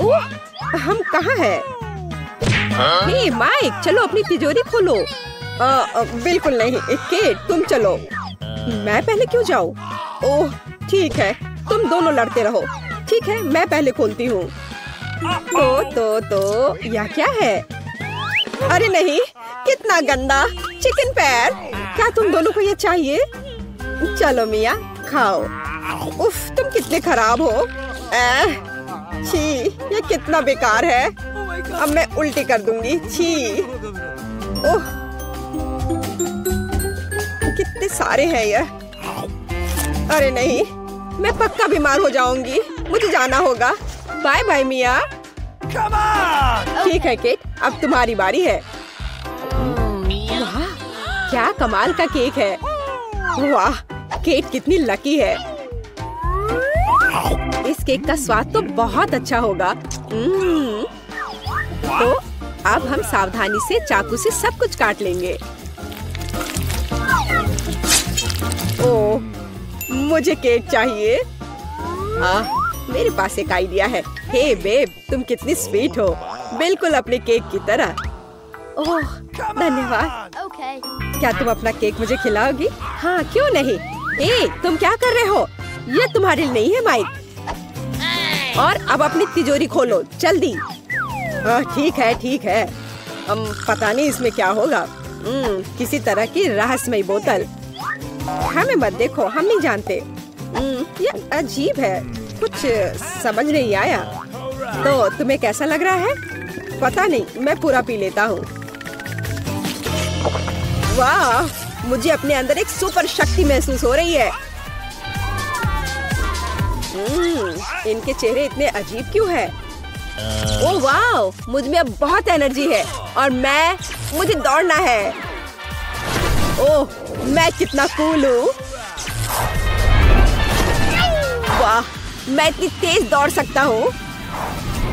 ओह, हम कहाँ हैं? हे माइक, चलो अपनी तिजोरी खोलो। बिल्कुल नहीं, केट तुम चलो। मैं पहले क्यों जाऊँ? ओह ठीक है, तुम दोनों लड़ते रहो। ठीक है, मैं पहले खोलती हूँ। तो यह क्या है? अरे नहीं, कितना गंदा चिकन पैर। क्या तुम दोनों को ये चाहिए? चलो मिया खाओ। उफ, तुम कितने खराब हो। छी, ये कितना बेकार है। अब मैं उल्टी कर दूंगी। छी, ओह कितने सारे हैं ये। अरे नहीं, मैं पक्का बीमार हो जाऊंगी। मुझे जाना होगा। बाय बाय मिया। ठीक है केट, अब तुम्हारी बारी है। वाह, क्या कमाल का केक है। वाह, केट कितनी लकी है। इस केक का स्वाद तो बहुत अच्छा होगा। तो अब हम सावधानी से चाकू से सब कुछ काट लेंगे। ओह, मुझे केक चाहिए। मेरे पास एक आइडिया है। हे बेब, तुम कितनी स्वीट हो, बिल्कुल अपने केक की तरह। ओह धन्यवाद। क्या तुम अपना केक मुझे खिलाओगी? हाँ क्यों नहीं। ए, तुम क्या कर रहे हो? ये तुम्हारे लिए नहीं है माइक। और अब अपनी तिजोरी खोलो जल्दी। ठीक है। पता नहीं इसमें क्या होगा। किसी तरह की रहस्यमयी बोतल। हमें मत देखो, हम नहीं जानते। ये अजीब है, कुछ समझ नहीं आया। तो तुम्हें कैसा लग रहा है? पता नहीं, मैं पूरा पी लेता हूँ। वाह, मुझे अपने अंदर एक सुपर शक्ति महसूस हो रही है। इनके चेहरे इतने अजीब क्यों है? ओह वाह, मुझ में अब बहुत एनर्जी है और मुझे दौड़ना है। ओह, मैं कितना कूल हूँ। वाह, मैं इतनी तेज दौड़ सकता हूँ,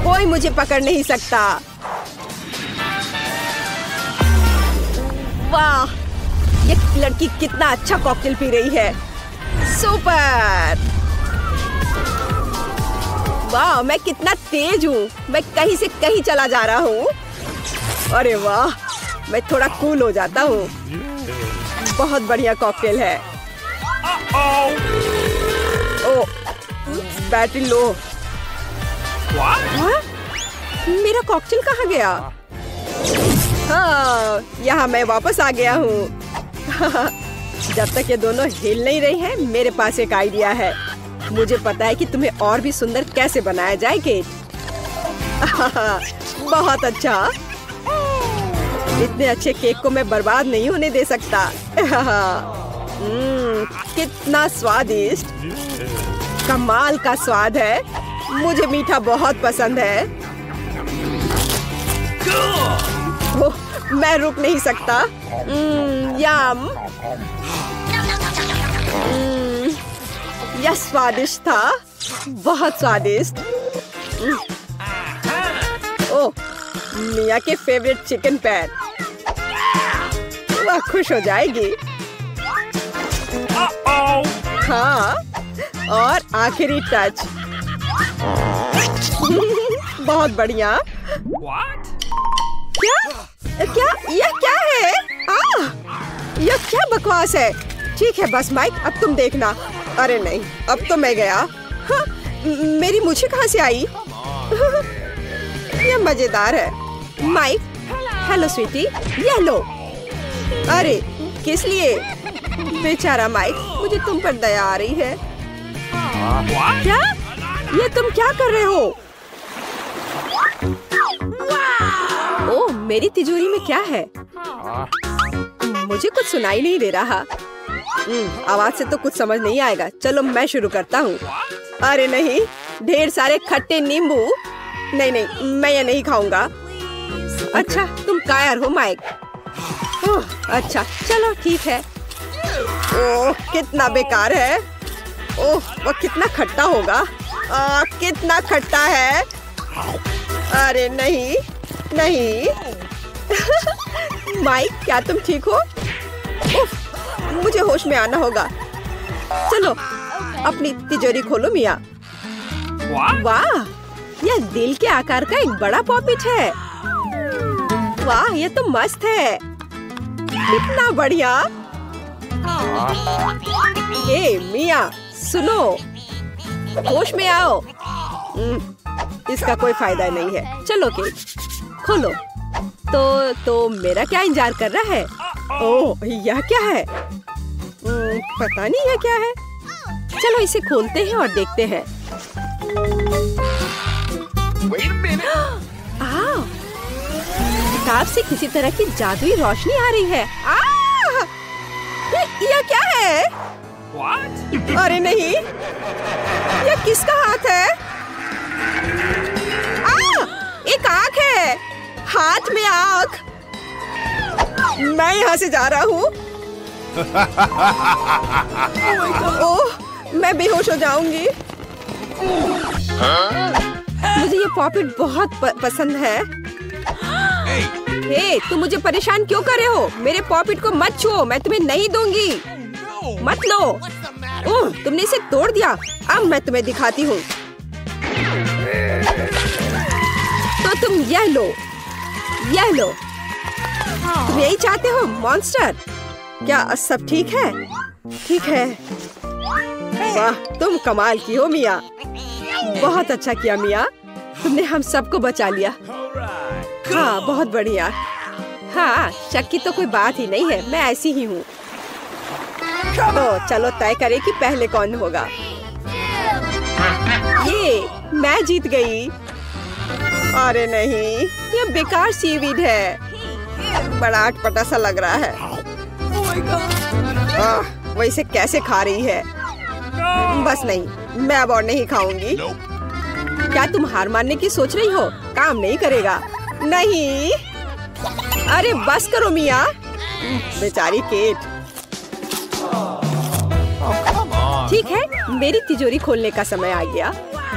कोई मुझे पकड़ नहीं सकता। वाह, ये लड़की कितना अच्छा कॉकटेल पी रही है। सुपर। वाह, मैं कितना तेज हूँ, मैं कहीं से कहीं चला जा रहा हूँ। अरे वाह, मैं थोड़ा कूल हो जाता हूँ। बहुत बढ़िया कॉकटेल है। ओह, बैटरी लो। हाँ? मेरा कॉकटेल कहाँ गया? हाँ, यहाँ मैं वापस आ गया हूँ। जब तक ये दोनों हिल नहीं रही हैं, मेरे पास एक आइडिया है। मुझे पता है कि तुम्हें और भी सुंदर कैसे बनाया जाए केक। बहुत अच्छा। इतने अच्छे केक को मैं बर्बाद नहीं होने दे सकता। कितना स्वादिष्ट, कमाल का स्वाद है। मुझे मीठा बहुत पसंद है। ओह, मैं रुक नहीं सकता। यम। यह स्वादिष्ट था, बहुत स्वादिष्ट। ओह, मिया के फेवरेट चिकन पैर। वह खुश हो जाएगी। हाँ, और आखिरी टच। बहुत बढ़िया। क्या यह क्या है? यह क्या बकवास है? ठीक है बस माइक, अब तुम देखना। अरे नहीं, अब तो मैं गया। हाँ, मेरी मुझे कहाँ से आई? यह मजेदार है। माइक, हेलो स्वीटी, ये लो। अरे किस लिए? बेचारा माइक, मुझे तुम पर दया आ रही है। क्या? ये तुम क्या कर रहे हो? ओह, मेरी तिजोरी में क्या है? मुझे कुछ सुनाई नहीं दे रहा। आवाज से तो कुछ समझ नहीं आएगा। चलो मैं शुरू करता हूँ। अरे नहीं, ढेर सारे खट्टे नींबू। नहीं, मैं ये नहीं खाऊंगा। अच्छा, तुम कायर हो माइक। अच्छा, चलो ठीक है। ओह, कितना बेकार है। ओह, वो कितना खट्टा होगा। कितना खट्टा है। अरे नहीं। माइक, क्या तुम ठीक हो? मुझे होश में आना होगा। चलो अपनी तिजोरी खोलो मिया। वाह, यह दिल के आकार का एक बड़ा पॉपिट है। वाह, ये तो मस्त है। कितना बढ़िया। हे मिया, सुनो, होश में आओ। इसका कोई फायदा नहीं है। चलो केक खोलो। तो मेरा क्या इंतजार कर रहा है? ओह, यह क्या है? पता नहीं है क्या है। चलो इसे खोलते हैं और देखते हैं। किताब से किसी तरह की जादुई रोशनी आ रही है। यह क्या है? What? अरे नहीं, यह किसका हाथ है? एक आँख है। हाथ में आँख। मैं यहाँ से जा रहा हूँ। ओह, मैं बेहोश हो जाऊंगी। मुझे ये पॉपिट बहुत पसंद है। हे, तुम मुझे परेशान क्यों कर रहे हो? मेरे पॉपिट को मत छुओ, मैं तुम्हें नहीं दूंगी। मत लो। ओह, तुमने इसे तोड़ दिया। अब मैं तुम्हें दिखाती हूँ। तो तुम यह लो, यह लो। तुम यही चाहते हो मॉन्स्टर? क्या सब ठीक है? ठीक है। वाह, तुम कमाल की हो मिया। बहुत अच्छा किया मिया, तुमने हम सबको बचा लिया। हाँ, बहुत बढ़िया। हाँ, शक की तो कोई बात ही नहीं है, मैं ऐसी ही हूँ। तो चलो तय करें कि पहले कौन होगा। ये मैं जीत गई। अरे नहीं, ये बेकार सीवीड है। बड़ा अटपटा सा लग रहा है। वो इसे कैसे खा रही है? बस नहीं, मैं अब और नहीं खाऊंगी। क्या तुम हार मानने की सोच रही हो? काम नहीं करेगा। नहीं, अरे बस करो मिया। बेचारी केट। ठीक है, मेरी तिजोरी खोलने का समय आ गया।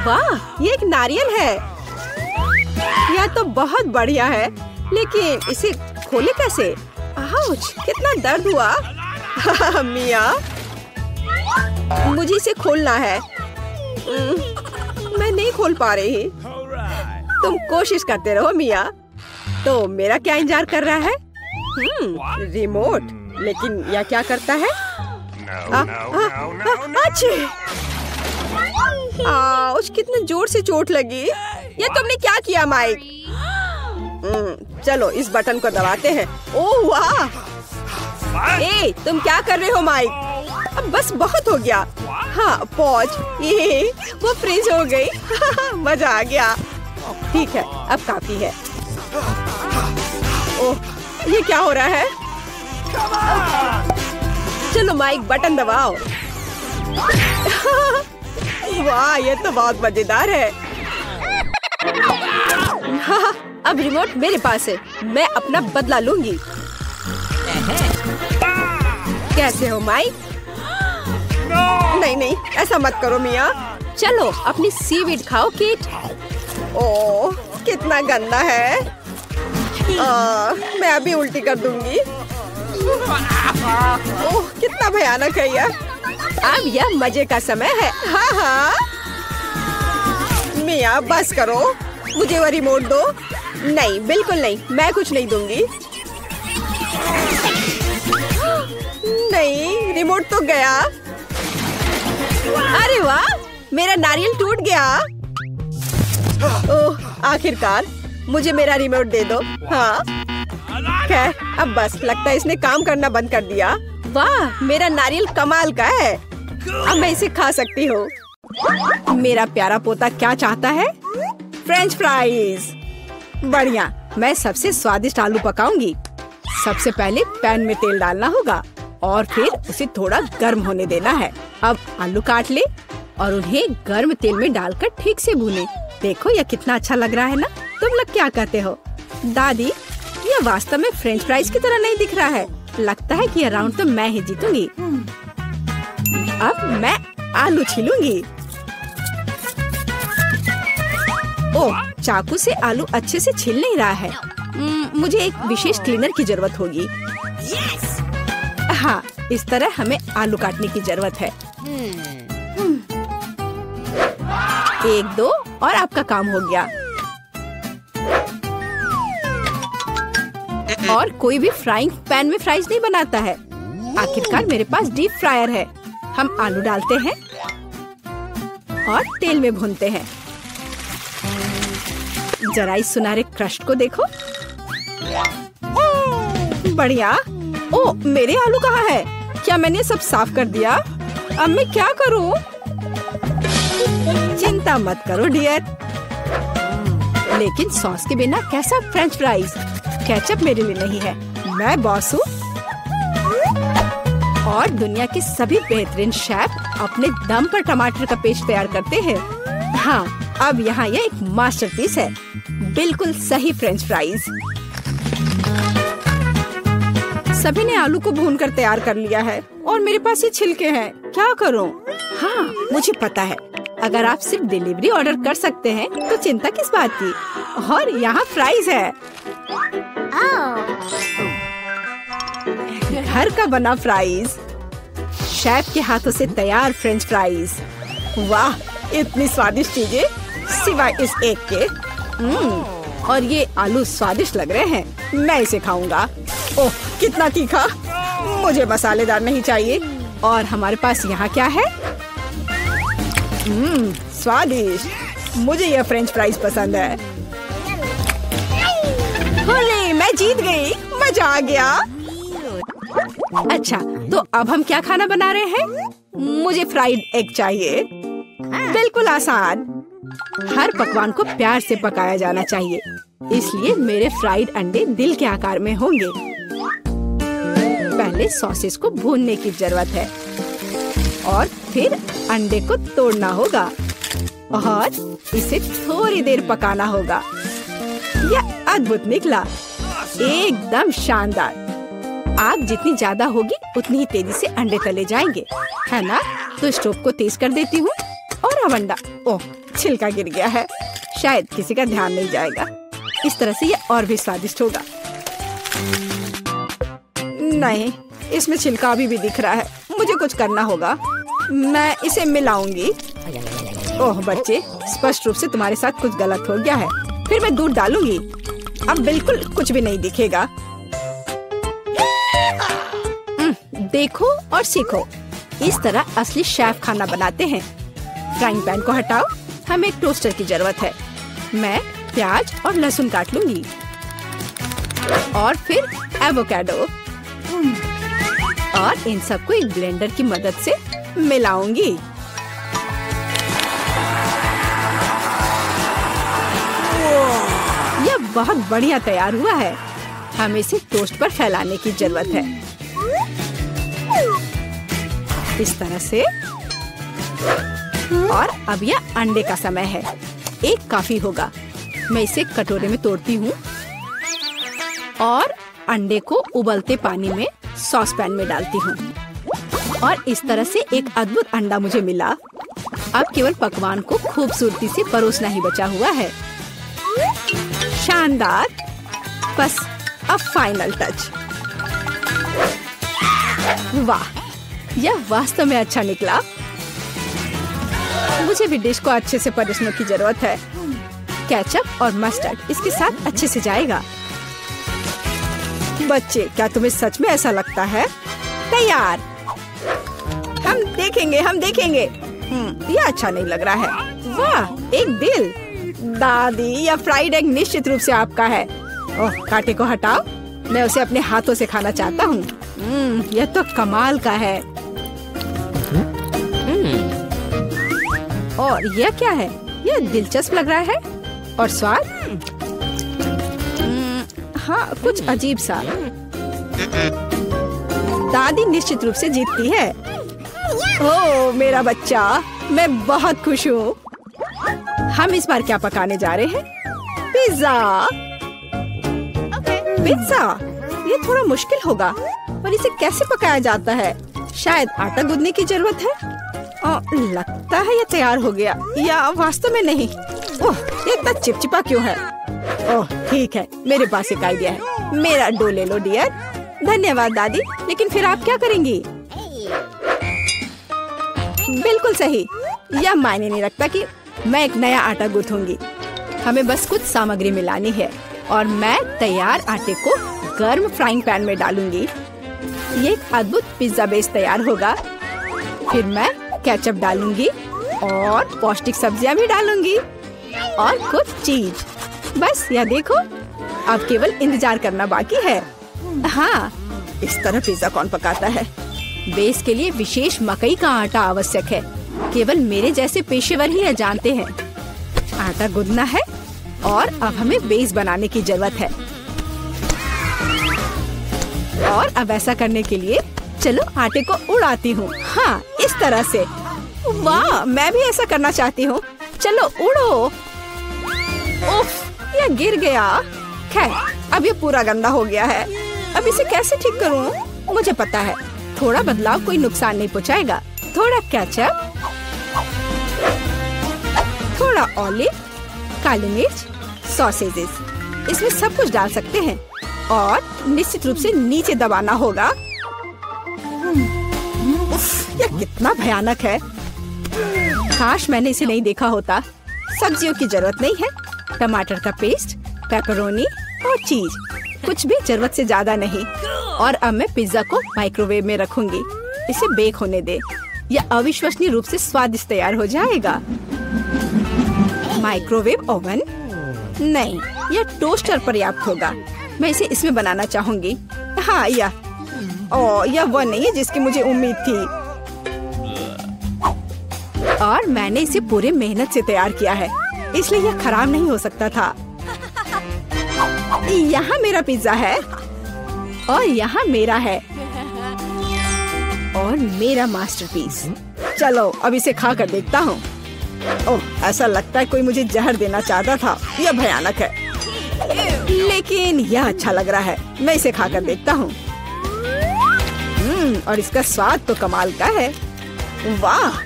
वाह, ये एक नारियल है। यह तो बहुत बढ़िया है, लेकिन इसे खोले कैसे? आउच, कितना दर्द हुआ। मिया, मुझे इसे खोलना है। मैं नहीं खोल पा रही। तुम कोशिश करते रहो मिया। तो मेरा क्या इंतजार कर रहा है? रिमोट। लेकिन यह क्या करता है? आउच, कितने जोर से चोट लगी। ये तुमने क्या किया माइक? चलो इस बटन को दबाते हैं। ओह वाह! ए, तुम क्या कर रहे हो माइक? अब बस बहुत हो गया। हाँ, पॉज। ये वो फ्रीज हो गई। मजा आ गया। ठीक है, अब काफी है। ओह, ये क्या हो रहा है? चलो माइक, बटन दबाओ। वाह, ये तो बहुत मजेदार है। हाँ, अब रिमोट मेरे पास है। मैं अपना बदला लूंगी। कैसे हो माइक? नहीं नहीं, ऐसा मत करो मिया। चलो अपनी सीवीड खाओ किट। ओह, कितना गंदा है। मैं अभी उल्टी कर दूंगी। ओह, कितना भयानक है यह। अब यह मजे का समय है। हाँ हाँ मिया, बस करो। मुझे वो रिमोट दो। नहीं, बिल्कुल नहीं, मैं कुछ नहीं दूंगी। नहीं, रिमोट तो गया। अरे वाह, मेरा नारियल टूट गया। ओह, आखिरकार मुझे मेरा रिमोट दे दो। हाँ, खैर, अब बस लगता है इसने काम करना बंद कर दिया। वाह, मेरा नारियल कमाल का है। अब मैं इसे खा सकती हूँ। मेरा प्यारा पोता क्या चाहता है? French fries. बढ़िया, मैं सबसे स्वादिष्ट आलू पकाऊंगी। सबसे पहले पैन में तेल डालना होगा और फिर उसे थोड़ा गर्म होने देना है। अब आलू काट ले और उन्हें गर्म तेल में डालकर ठीक से भूने। देखो, यह कितना अच्छा लग रहा है ना? तुम लोग क्या कहते हो? दादी, यह वास्तव में फ्रेंच फ्राइज की तरह नहीं दिख रहा है। लगता है कि यह राउंड तो मैं ही जीतूंगी। अब मैं आलू छीलूंगी। ओह, चाकू से आलू अच्छे से छिल नहीं रहा है। मुझे एक विशेष क्लीनर की जरूरत होगी। हाँ, इस तरह हमें आलू काटने की जरूरत है। 1 2 और आपका काम हो गया। और कोई भी फ्राइंग पैन में फ्राइज नहीं बनाता है। आखिरकार मेरे पास डीप फ्रायर है। हम आलू डालते हैं और तेल में भूनते हैं। जरा इस सुनहरे क्रस्ट को देखो। बढ़िया। ओ, मेरे आलू कहाँ है? क्या मैंने सब साफ कर दिया? अब मैं क्या करूं? चिंता मत करो डियर। लेकिन सॉस के बिना कैसा फ्रेंच फ्राइज? केचप मेरे लिए नहीं है, मैं बॉस हूँ। और दुनिया के सभी बेहतरीन शेफ अपने दम पर टमाटर का पेस्ट तैयार करते हैं। हाँ, अब यहाँ यह एक मास्टरपीस है। बिल्कुल सही फ्रेंच फ्राइज। सभी ने आलू को भूनकर तैयार कर लिया है और मेरे पास ये छिलके हैं। क्या करूं? हाँ, मुझे पता है। अगर आप सिर्फ डिलीवरी ऑर्डर कर सकते हैं तो चिंता किस बात की। और यहाँ फ्राइज है। घर का बना फ्राइज, शेफ के हाथों से तैयार फ्रेंच फ्राइज। वाह, इतनी स्वादिष्ट चीजें सिवाय इस एक के। और ये आलू स्वादिष्ट लग रहे हैं। मैं इसे खाऊंगा। ओह, कितना तीखा। मुझे मसालेदार नहीं चाहिए। और हमारे पास यहाँ क्या है? स्वादिष्ट। मुझे यह फ्रेंच फ्राइज पसंद है। होले, मैं जीत गई। मजा आ गया। अच्छा, तो अब हम क्या खाना बना रहे हैं? मुझे फ्राइड एग चाहिए। बिल्कुल आसान। हर पकवान को प्यार से पकाया जाना चाहिए, इसलिए मेरे फ्राइड अंडे दिल के आकार में होंगे। पहले सॉसेस को भूनने की जरूरत है और फिर अंडे को तोड़ना होगा और इसे थोड़ी देर पकाना होगा। यह अद्भुत निकला, एकदम शानदार। आग जितनी ज्यादा होगी उतनी ही तेजी से अंडे तले जाएंगे, है ना? तो स्टोव को तेज कर देती हूँ और अब अंडा। ओह, छिलका गिर गया है। शायद किसी का ध्यान नहीं जाएगा। इस तरह से यह और भी स्वादिष्ट होगा। नहीं, इसमें छिलका अभी भी दिख रहा है। मुझे कुछ करना होगा। मैं इसे मिलाऊंगी। ओह बच्चे, स्पष्ट रूप से तुम्हारे साथ कुछ गलत हो गया है। फिर मैं दूध डालूंगी। अब बिल्कुल कुछ भी नहीं दिखेगा। देखो और सीखो। इस तरह असली शेफ खाना बनाते हैं। फ्राइंग पैन को हटाओ। हमें एक टोस्टर की जरूरत है। मैं प्याज और लहसुन काट लूंगी और फिर एवोकाडो और इन सबको एक ब्लेंडर की मदद से मिलाऊंगी। यह बहुत बढ़िया तैयार हुआ है। हमें इसे टोस्ट पर फैलाने की जरूरत है। इस तरह से। और अब यह अंडे का समय है। एक काफी होगा। मैं इसे कटोरे में तोड़ती हूँ और अंडे को उबलते पानी में सॉस पैन में डालती हूँ। और इस तरह से एक अद्भुत अंडा मुझे मिला। अब केवल पकवान को खूबसूरती से परोसना ही बचा हुआ है। शानदार। बस अब फाइनल टच। वाह, यह वास्तव में अच्छा निकला। मुझे भी डिश को अच्छे से परोसने की जरूरत है। केचप और मस्टर्ड इसके साथ अच्छे से जाएगा। बच्चे, क्या तुम्हें सच में ऐसा लगता है? तैयार। हम देखेंगे, हम देखेंगे। यह अच्छा नहीं लग रहा है। वाह, एक दिल। दादी, यह फ्राइड एग निश्चित रूप से आपका है। ओह, कांटे को हटाओ। मैं उसे अपने हाथों से खाना चाहता हूँ। यह तो कमाल का है। और यह क्या है? यह दिलचस्प लग रहा है। और स्वाद? हाँ, कुछ अजीब सा। दादी निश्चित रूप से जीतती है। ओह मेरा बच्चा, मैं बहुत खुश हूँ। हम इस बार क्या पकाने जा रहे हैं? पिज्जा। पिज्जा, ये थोड़ा मुश्किल होगा। पर इसे कैसे पकाया जाता है? शायद आटा गूंदने की जरूरत है। लगता है ये तैयार हो गया, या वास्तव में नहीं। ओह, ये इतना चिपचिपा क्यों है? ओह ठीक है, मेरे पास एक आइडिया है। मेरा डो ले लो डियर। धन्यवाद दादी। लेकिन फिर आप क्या करेंगी? बिल्कुल सही। यह मायने नहीं रखता कि मैं एक नया आटा गूंथूंगी। हमें बस कुछ सामग्री मिलानी है और मैं तैयार आटे को गर्म फ्राइंग पैन में डालूंगी। ये एक अद्भुत पिज्जा बेस तैयार होगा। फिर मैं केचप डालूंगी और पौष्टिक सब्जियां भी डालूंगी और कुछ चीज। बस यह देखो, अब केवल इंतजार करना बाकी है। हाँ, इस तरह पिज्जा कौन पकाता है? बेस के लिए विशेष मकई का आटा आवश्यक है। केवल मेरे जैसे पेशेवर ही यह जानते हैं। आटा गूंथना है और अब हमें बेस बनाने की जरूरत है। और अब ऐसा करने के लिए चलो आटे को उड़ाती हूँ। हाँ, इस तरह से। वाह, मैं भी ऐसा करना चाहती हूँ। चलो उड़ो। उफ, यह गिर गया। खैर, अब ये पूरा गंदा हो गया है। अब इसे कैसे ठीक करूँ? मुझे पता है, थोड़ा बदलाव कोई नुकसान नहीं पहुँचाएगा। थोड़ा केचप, थोड़ा ऑलिव, काली मिर्च, सॉसेजेस, इसमें सब कुछ डाल सकते हैं और निश्चित रूप से नीचे दबाना होगा। उफ, यह कितना भयानक है। काश मैंने इसे नहीं देखा होता। सब्जियों की जरूरत नहीं है। टमाटर का पेस्ट, पेपरोनी और चीज, कुछ भी जरूरत से ज्यादा नहीं। और अब मैं पिज्जा को माइक्रोवेव में रखूंगी। इसे बेक होने दे। यह अविश्वसनीय रूप से स्वादिष्ट तैयार हो जाएगा। माइक्रोवेव ओवन नहीं, यह टोस्टर पर्याप्त होगा। मैं इसे इसमें बनाना चाहूंगी। हाँ, यह वह नहीं है जिसकी मुझे उम्मीद थी। और मैंने इसे पूरे मेहनत से तैयार किया है, इसलिए यह खराब नहीं हो सकता था। यहाँ मेरा पिज्जा है और यहाँ मेरा है और मेरा मास्टरपीस। चलो अब इसे खा कर देखता हूँ। ओह, ऐसा लगता है कोई मुझे जहर देना चाहता था। यह भयानक है, लेकिन यह अच्छा लग रहा है। मैं इसे खा कर देखता हूँ। और इसका स्वाद तो कमाल का है। वाह,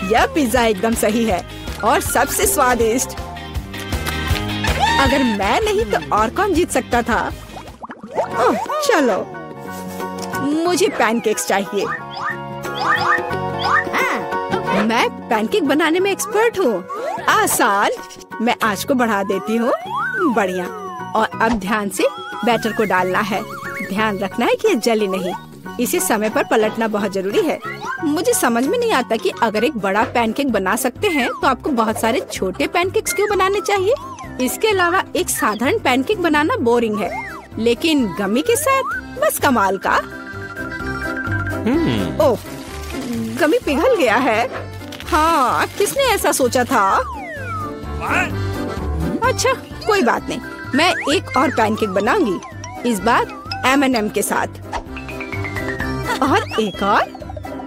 यह पिज्जा एकदम सही है और सबसे स्वादिष्ट। अगर मैं नहीं तो और कौन जीत सकता था? ओह, चलो, मुझे पैनकेक्स चाहिए। मैं पैनकेक बनाने में एक्सपर्ट हूँ। आसान। मैं आंच को बढ़ा देती हूँ। बढ़िया। और अब ध्यान से बैटर को डालना है। ध्यान रखना है कि ये जले नहीं। इसे समय पर पलटना बहुत जरूरी है। मुझे समझ में नहीं आता कि अगर एक बड़ा पैनकेक बना सकते हैं तो आपको बहुत सारे छोटे पैनकेक्स क्यों बनाने चाहिए? इसके अलावा एक साधारण पैनकेक बनाना बोरिंग है, लेकिन गमी के साथ बस कमाल का। ओह, गमी पिघल गया है। हाँ, किसने ऐसा सोचा था? अच्छा, कोई बात नहीं। मैं एक और पैनकेक बनाऊंगी, इस बार M&M के साथ और एक और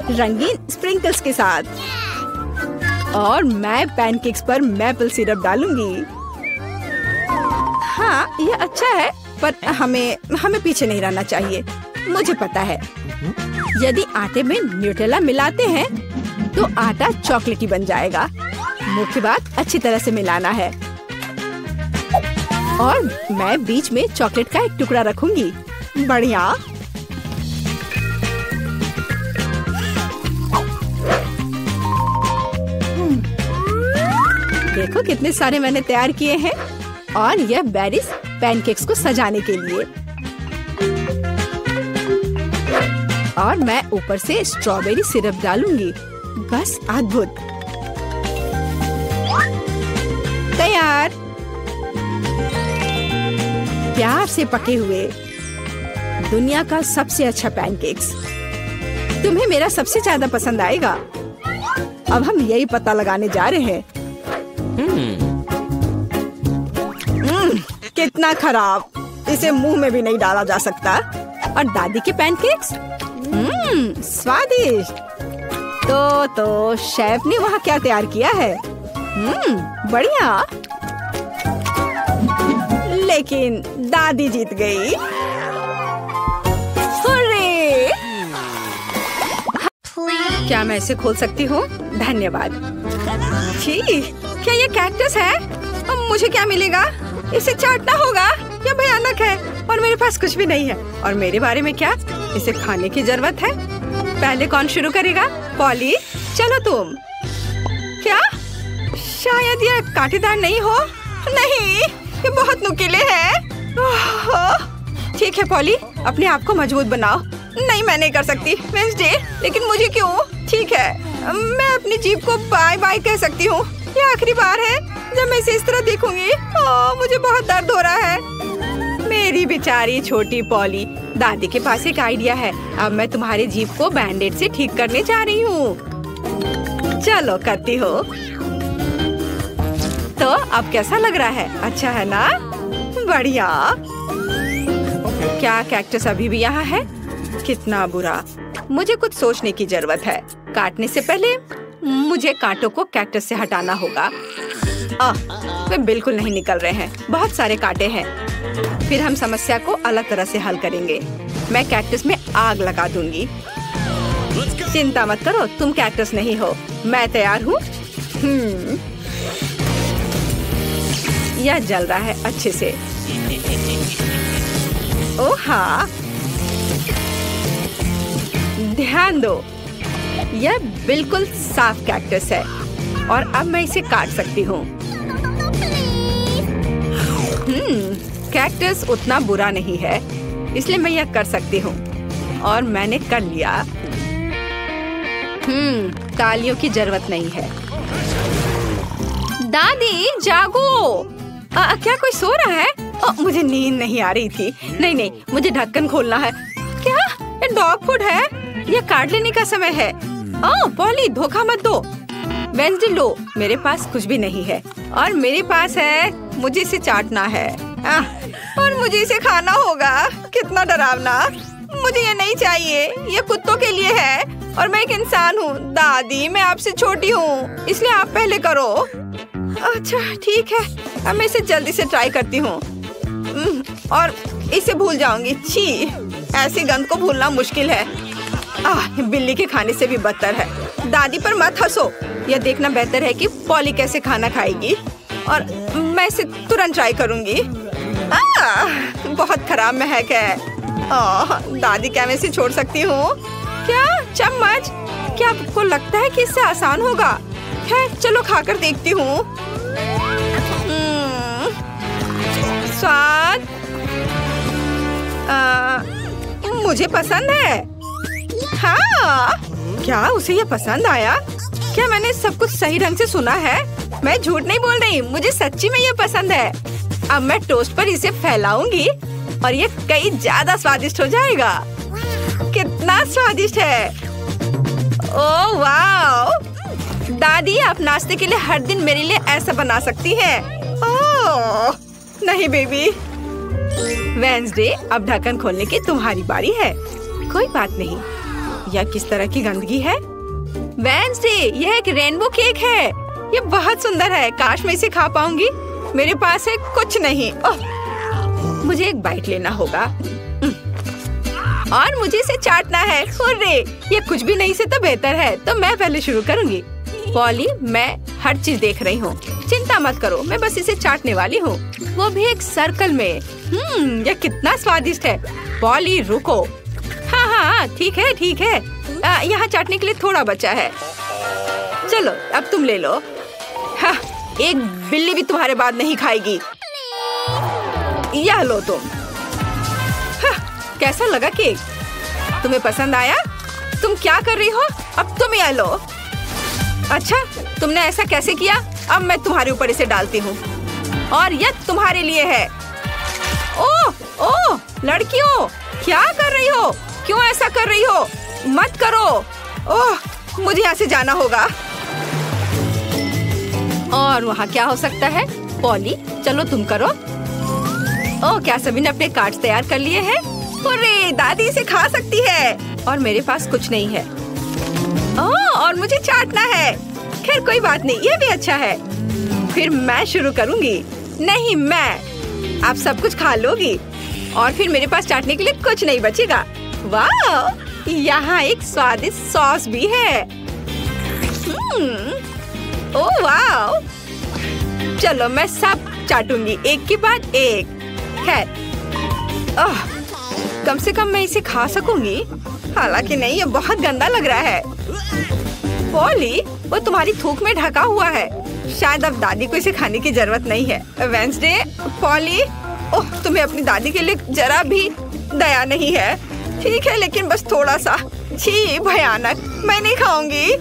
रंगीन स्प्रिंकल्स के साथ। और मैं पैनकेक्स पर मैपल सिरप डालूंगी। हाँ, यह अच्छा है, पर हमें पीछे नहीं रहना चाहिए। मुझे पता है, यदि आटे में न्यूटेला मिलाते हैं तो आटा चॉकलेटी बन जाएगा। मुख्य बात अच्छी तरह से मिलाना है। और मैं बीच में चॉकलेट का एक टुकड़ा रखूंगी। बढ़िया। देखो कितने सारे मैंने तैयार किए हैं। और यह बेरीज पैनकेक्स को सजाने के लिए। और मैं ऊपर से स्ट्रॉबेरी सिरप डालूंगी। बस अद्भुत। तैयार। प्यार से पके हुए दुनिया का सबसे अच्छा पैनकेक्स। तुम्हें मेरा सबसे ज्यादा पसंद आएगा। अब हम यही पता लगाने जा रहे हैं। कितना खराब। इसे मुंह में भी नहीं डाला जा सकता। और दादी के पैनकेक्स स्वादिष्ट। तो शेफ ने वहाँ क्या तैयार किया है? बढ़िया। लेकिन दादी जीत गई। हुर्रे! क्या मैं इसे खोल सकती हूँ? धन्यवाद। छी, क्या ये कैक्टस है? अब मुझे क्या मिलेगा? इसे चाटना होगा। यह भयानक है और मेरे पास कुछ भी नहीं है। और मेरे बारे में क्या? इसे खाने की जरूरत है। पहले कौन शुरू करेगा? पॉली, चलो तुम। क्या? शायद ये कांटेदार नहीं हो। नहीं, ये बहुत नुकीले हैं। ठीक है पॉली, अपने आप को मजबूत बनाओ। नहीं, मैं नहीं कर सकती वेडनेसडे, लेकिन मुझे क्यों? ठीक है, मैं अपनी जीभ को बाय बाय कह सकती हूँ। ये आखिरी बार है जब मैं इसे इस तरह देखूंगी। मुझे बहुत दर्द हो रहा है। मेरी बेचारी छोटी पॉली, दादी के पास एक आइडिया है। अब मैं तुम्हारे जीभ को बैंडेड से ठीक करने जा रही हूँ। चलो करती हो। तो अब कैसा लग रहा है? अच्छा है ना? बढ़िया। क्या कैक्टस अभी भी यहाँ है? कितना बुरा। मुझे कुछ सोचने की जरूरत है। काटने से पहले मुझे कांटों को कैक्टस से हटाना होगा। वे बिल्कुल नहीं निकल रहे हैं। बहुत सारे कांटे हैं। फिर हम समस्या को अलग तरह से हल करेंगे। मैं कैक्टस में आग लगा दूंगी। चिंता मत करो, तुम कैक्टस नहीं हो। मैं तैयार हूँ। यह जल रहा है अच्छे से। ओह हाँ, ध्यान दो, यह बिल्कुल साफ कैक्टस है और अब मैं इसे काट सकती हूँ। कैक्टस उतना बुरा नहीं है, इसलिए मैं यह कर सकती हूँ और मैंने कर लिया। तालियों की जरूरत नहीं है। दादी जागो। क्या कोई सो रहा है? मुझे नींद नहीं आ रही थी। नहीं, मुझे ढक्कन खोलना है। क्या ये डॉग फूड है? ये काट लेने का समय है। पॉली, धोखा मत दो। वेडनेसडे लो, मेरे पास कुछ भी नहीं है और मेरे पास है। मुझे इसे चाटना है और मुझे इसे खाना होगा। कितना डरावना। मुझे ये नहीं चाहिए। ये कुत्तों के लिए है और मैं एक इंसान हूँ। दादी, मैं आपसे छोटी हूँ, इसलिए आप पहले करो। अच्छा ठीक है, अब मैं इसे जल्दी से ट्राई करती हूँ और इसे भूल जाऊंगी। छी, ऐसी गंध को भूलना मुश्किल है। बिल्ली के खाने से भी बदतर है। दादी पर मत हंसो। यह देखना बेहतर है कि पॉली कैसे खाना खाएगी और मैं इसे तुरंत ट्राई करूंगी। बहुत खराब महक है। दादी, क्या मैं इसे छोड़ सकती हूँ? क्या चम्मच? क्या आपको लगता है कि इससे आसान होगा? खैर चलो खाकर देखती हूँ। स्वाद मुझे पसंद है। हाँ, क्या उसे ये पसंद आया? क्या मैंने सब कुछ सही ढंग से सुना है? मैं झूठ नहीं बोल रही, मुझे सच्ची में ये पसंद है। अब मैं टोस्ट पर इसे फैलाऊंगी और ये कई ज्यादा स्वादिष्ट हो जाएगा। कितना स्वादिष्ट है। ओह वाह! दादी, आप नाश्ते के लिए हर दिन मेरे लिए ऐसा बना सकती हैं। ओह नहीं बेबी। वेडनेसडे, अब ढक्कन खोलने की तुम्हारी बारी है। कोई बात नहीं। यह किस तरह की गंदगी है? वेडनेसडे, यह एक रेनबो केक है। ये बहुत सुंदर है। काश मैं इसे खा पाऊंगी। मेरे पास है कुछ नहीं। मुझे एक बाइट लेना होगा और मुझे इसे चाटना है। हुर्रे! ये कुछ भी नहीं से तो बेहतर है। तो मैं पहले शुरू करूंगी। पॉली, मैं हर चीज देख रही हूँ। चिंता मत करो, मैं बस इसे चाटने वाली हूँ, वो भी एक सर्कल में। यह कितना स्वादिष्ट है। पॉली रुको। हाँ, ठीक है ठीक है। यहाँ चाटने के लिए थोड़ा बचा है। चलो अब तुम ले लो। हाँ, एक बिल्ली भी तुम्हारे बाद नहीं खाएगी। यह लो तुम। हाँ, कैसा लगा केक? तुम्हें पसंद आया? तुम क्या कर रही हो? अब तुम यह लो। अच्छा, तुमने ऐसा कैसे किया? अब मैं तुम्हारे ऊपर इसे डालती हूँ और यह तुम्हारे लिए है। ओह लड़कियों, क्या कर रही हो? क्यों ऐसा कर रही हो? मत करो। ओह, मुझे यहाँ से जाना होगा। और वहाँ क्या हो सकता है? पॉली, चलो तुम करो। ओह, क्या सभी ने अपने कार्ड्स तैयार कर लिए हैं? अरे, दादी इसे खा सकती है और मेरे पास कुछ नहीं है। ओह, और मुझे चाटना है। खैर कोई बात नहीं, ये भी अच्छा है। फिर मैं शुरू करूँगी। नहीं, मैं। आप सब कुछ खा लोगी और फिर मेरे पास चाटने के लिए कुछ नहीं बचेगा। वाह, यहाँ एक स्वादिष्ट सॉस भी है। ओह वाह! चलो मैं सब चाटूंगी एक के बाद एक। खैर, कम से कम मैं इसे खा सकूंगी। हालांकि नहीं, ये बहुत गंदा लग रहा है। पॉली, वो तुम्हारी थूक में ढका हुआ है। शायद अब दादी को इसे खाने की जरूरत नहीं है। वेंसडे, पॉली, ओह तुम्हें अपनी दादी के लिए जरा भी दया नहीं है। ठीक है लेकिन बस थोड़ा सा। छी भयानक, मैं नहीं खाऊंगी।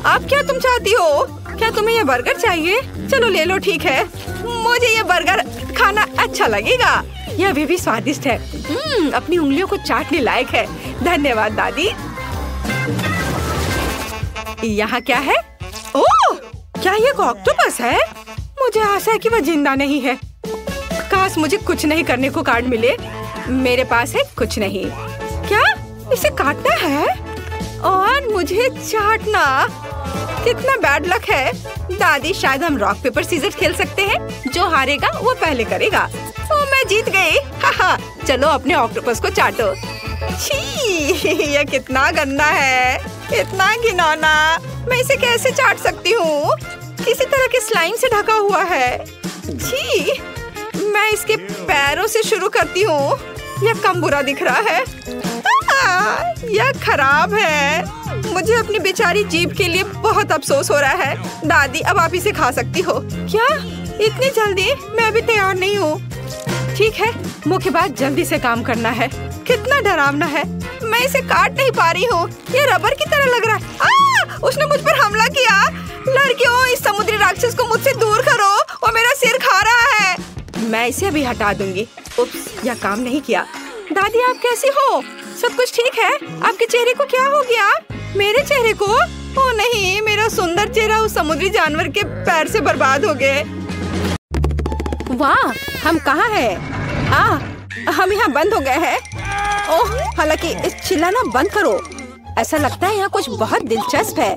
आप क्या तुम चाहती हो? क्या तुम्हें ये बर्गर चाहिए? चलो ले लो। ठीक है, मुझे ये बर्गर खाना अच्छा लगेगा। यह अभी भी स्वादिष्ट है। अपनी उंगलियों को चाटने लायक है। धन्यवाद दादी। यहाँ क्या है? ओह, क्या ये ऑक्टोपस है? मुझे आशा है कि वह जिंदा नहीं है। काश मुझे कुछ नहीं करने को कार्ड मिले। मेरे पास है कुछ नहीं। क्या इसे काटना है और मुझे चाटना? कितना बैड लक है। दादी, शायद हम रॉक पेपर सीजर खेल सकते हैं। जो हारेगा वो पहले करेगा। ओह, मैं जीत गई। हाहा, चलो अपने ऑक्टोपस को चाटो। छी, यह कितना गंदा है, इतना घिनौना। मैं इसे कैसे चाट सकती हूँ? किसी तरह के स्लाइम से ढका हुआ है। छी, मैं इसके पैरों से शुरू करती हूँ। यह कम बुरा दिख रहा है। यह खराब है। मुझे अपनी बेचारी जीभ के लिए बहुत अफसोस हो रहा है। दादी, अब आप इसे खा सकती हो। क्या इतनी जल्दी? मैं अभी तैयार नहीं हूँ। ठीक है, मुख्य बात जल्दी से काम करना है। कितना डरावना है। मैं इसे काट नहीं पा रही हूँ। ये रबर की तरह लग रहा है। उसने मुझ पर हमला किया। लड़कियों, इस समुद्री राक्षस को मुझसे दूर करो, वो मेरा सिर खा रहा है। मैं इसे अभी हटा दूंगी। उप्स, यह काम नहीं किया। दादी, आप कैसी हो? सब कुछ ठीक है? आपके चेहरे को क्या हो गया? मेरे चेहरे को? ओह नहीं, मेरा सुंदर चेहरा उस समुद्री जानवर के पैर से बर्बाद हो गए। वाह, हम कहाँ हैं? हम यहाँ बंद हो गए हैं। ओह, हालांकि इस चिल्लाना बंद करो। ऐसा लगता है यहाँ कुछ बहुत दिलचस्प है।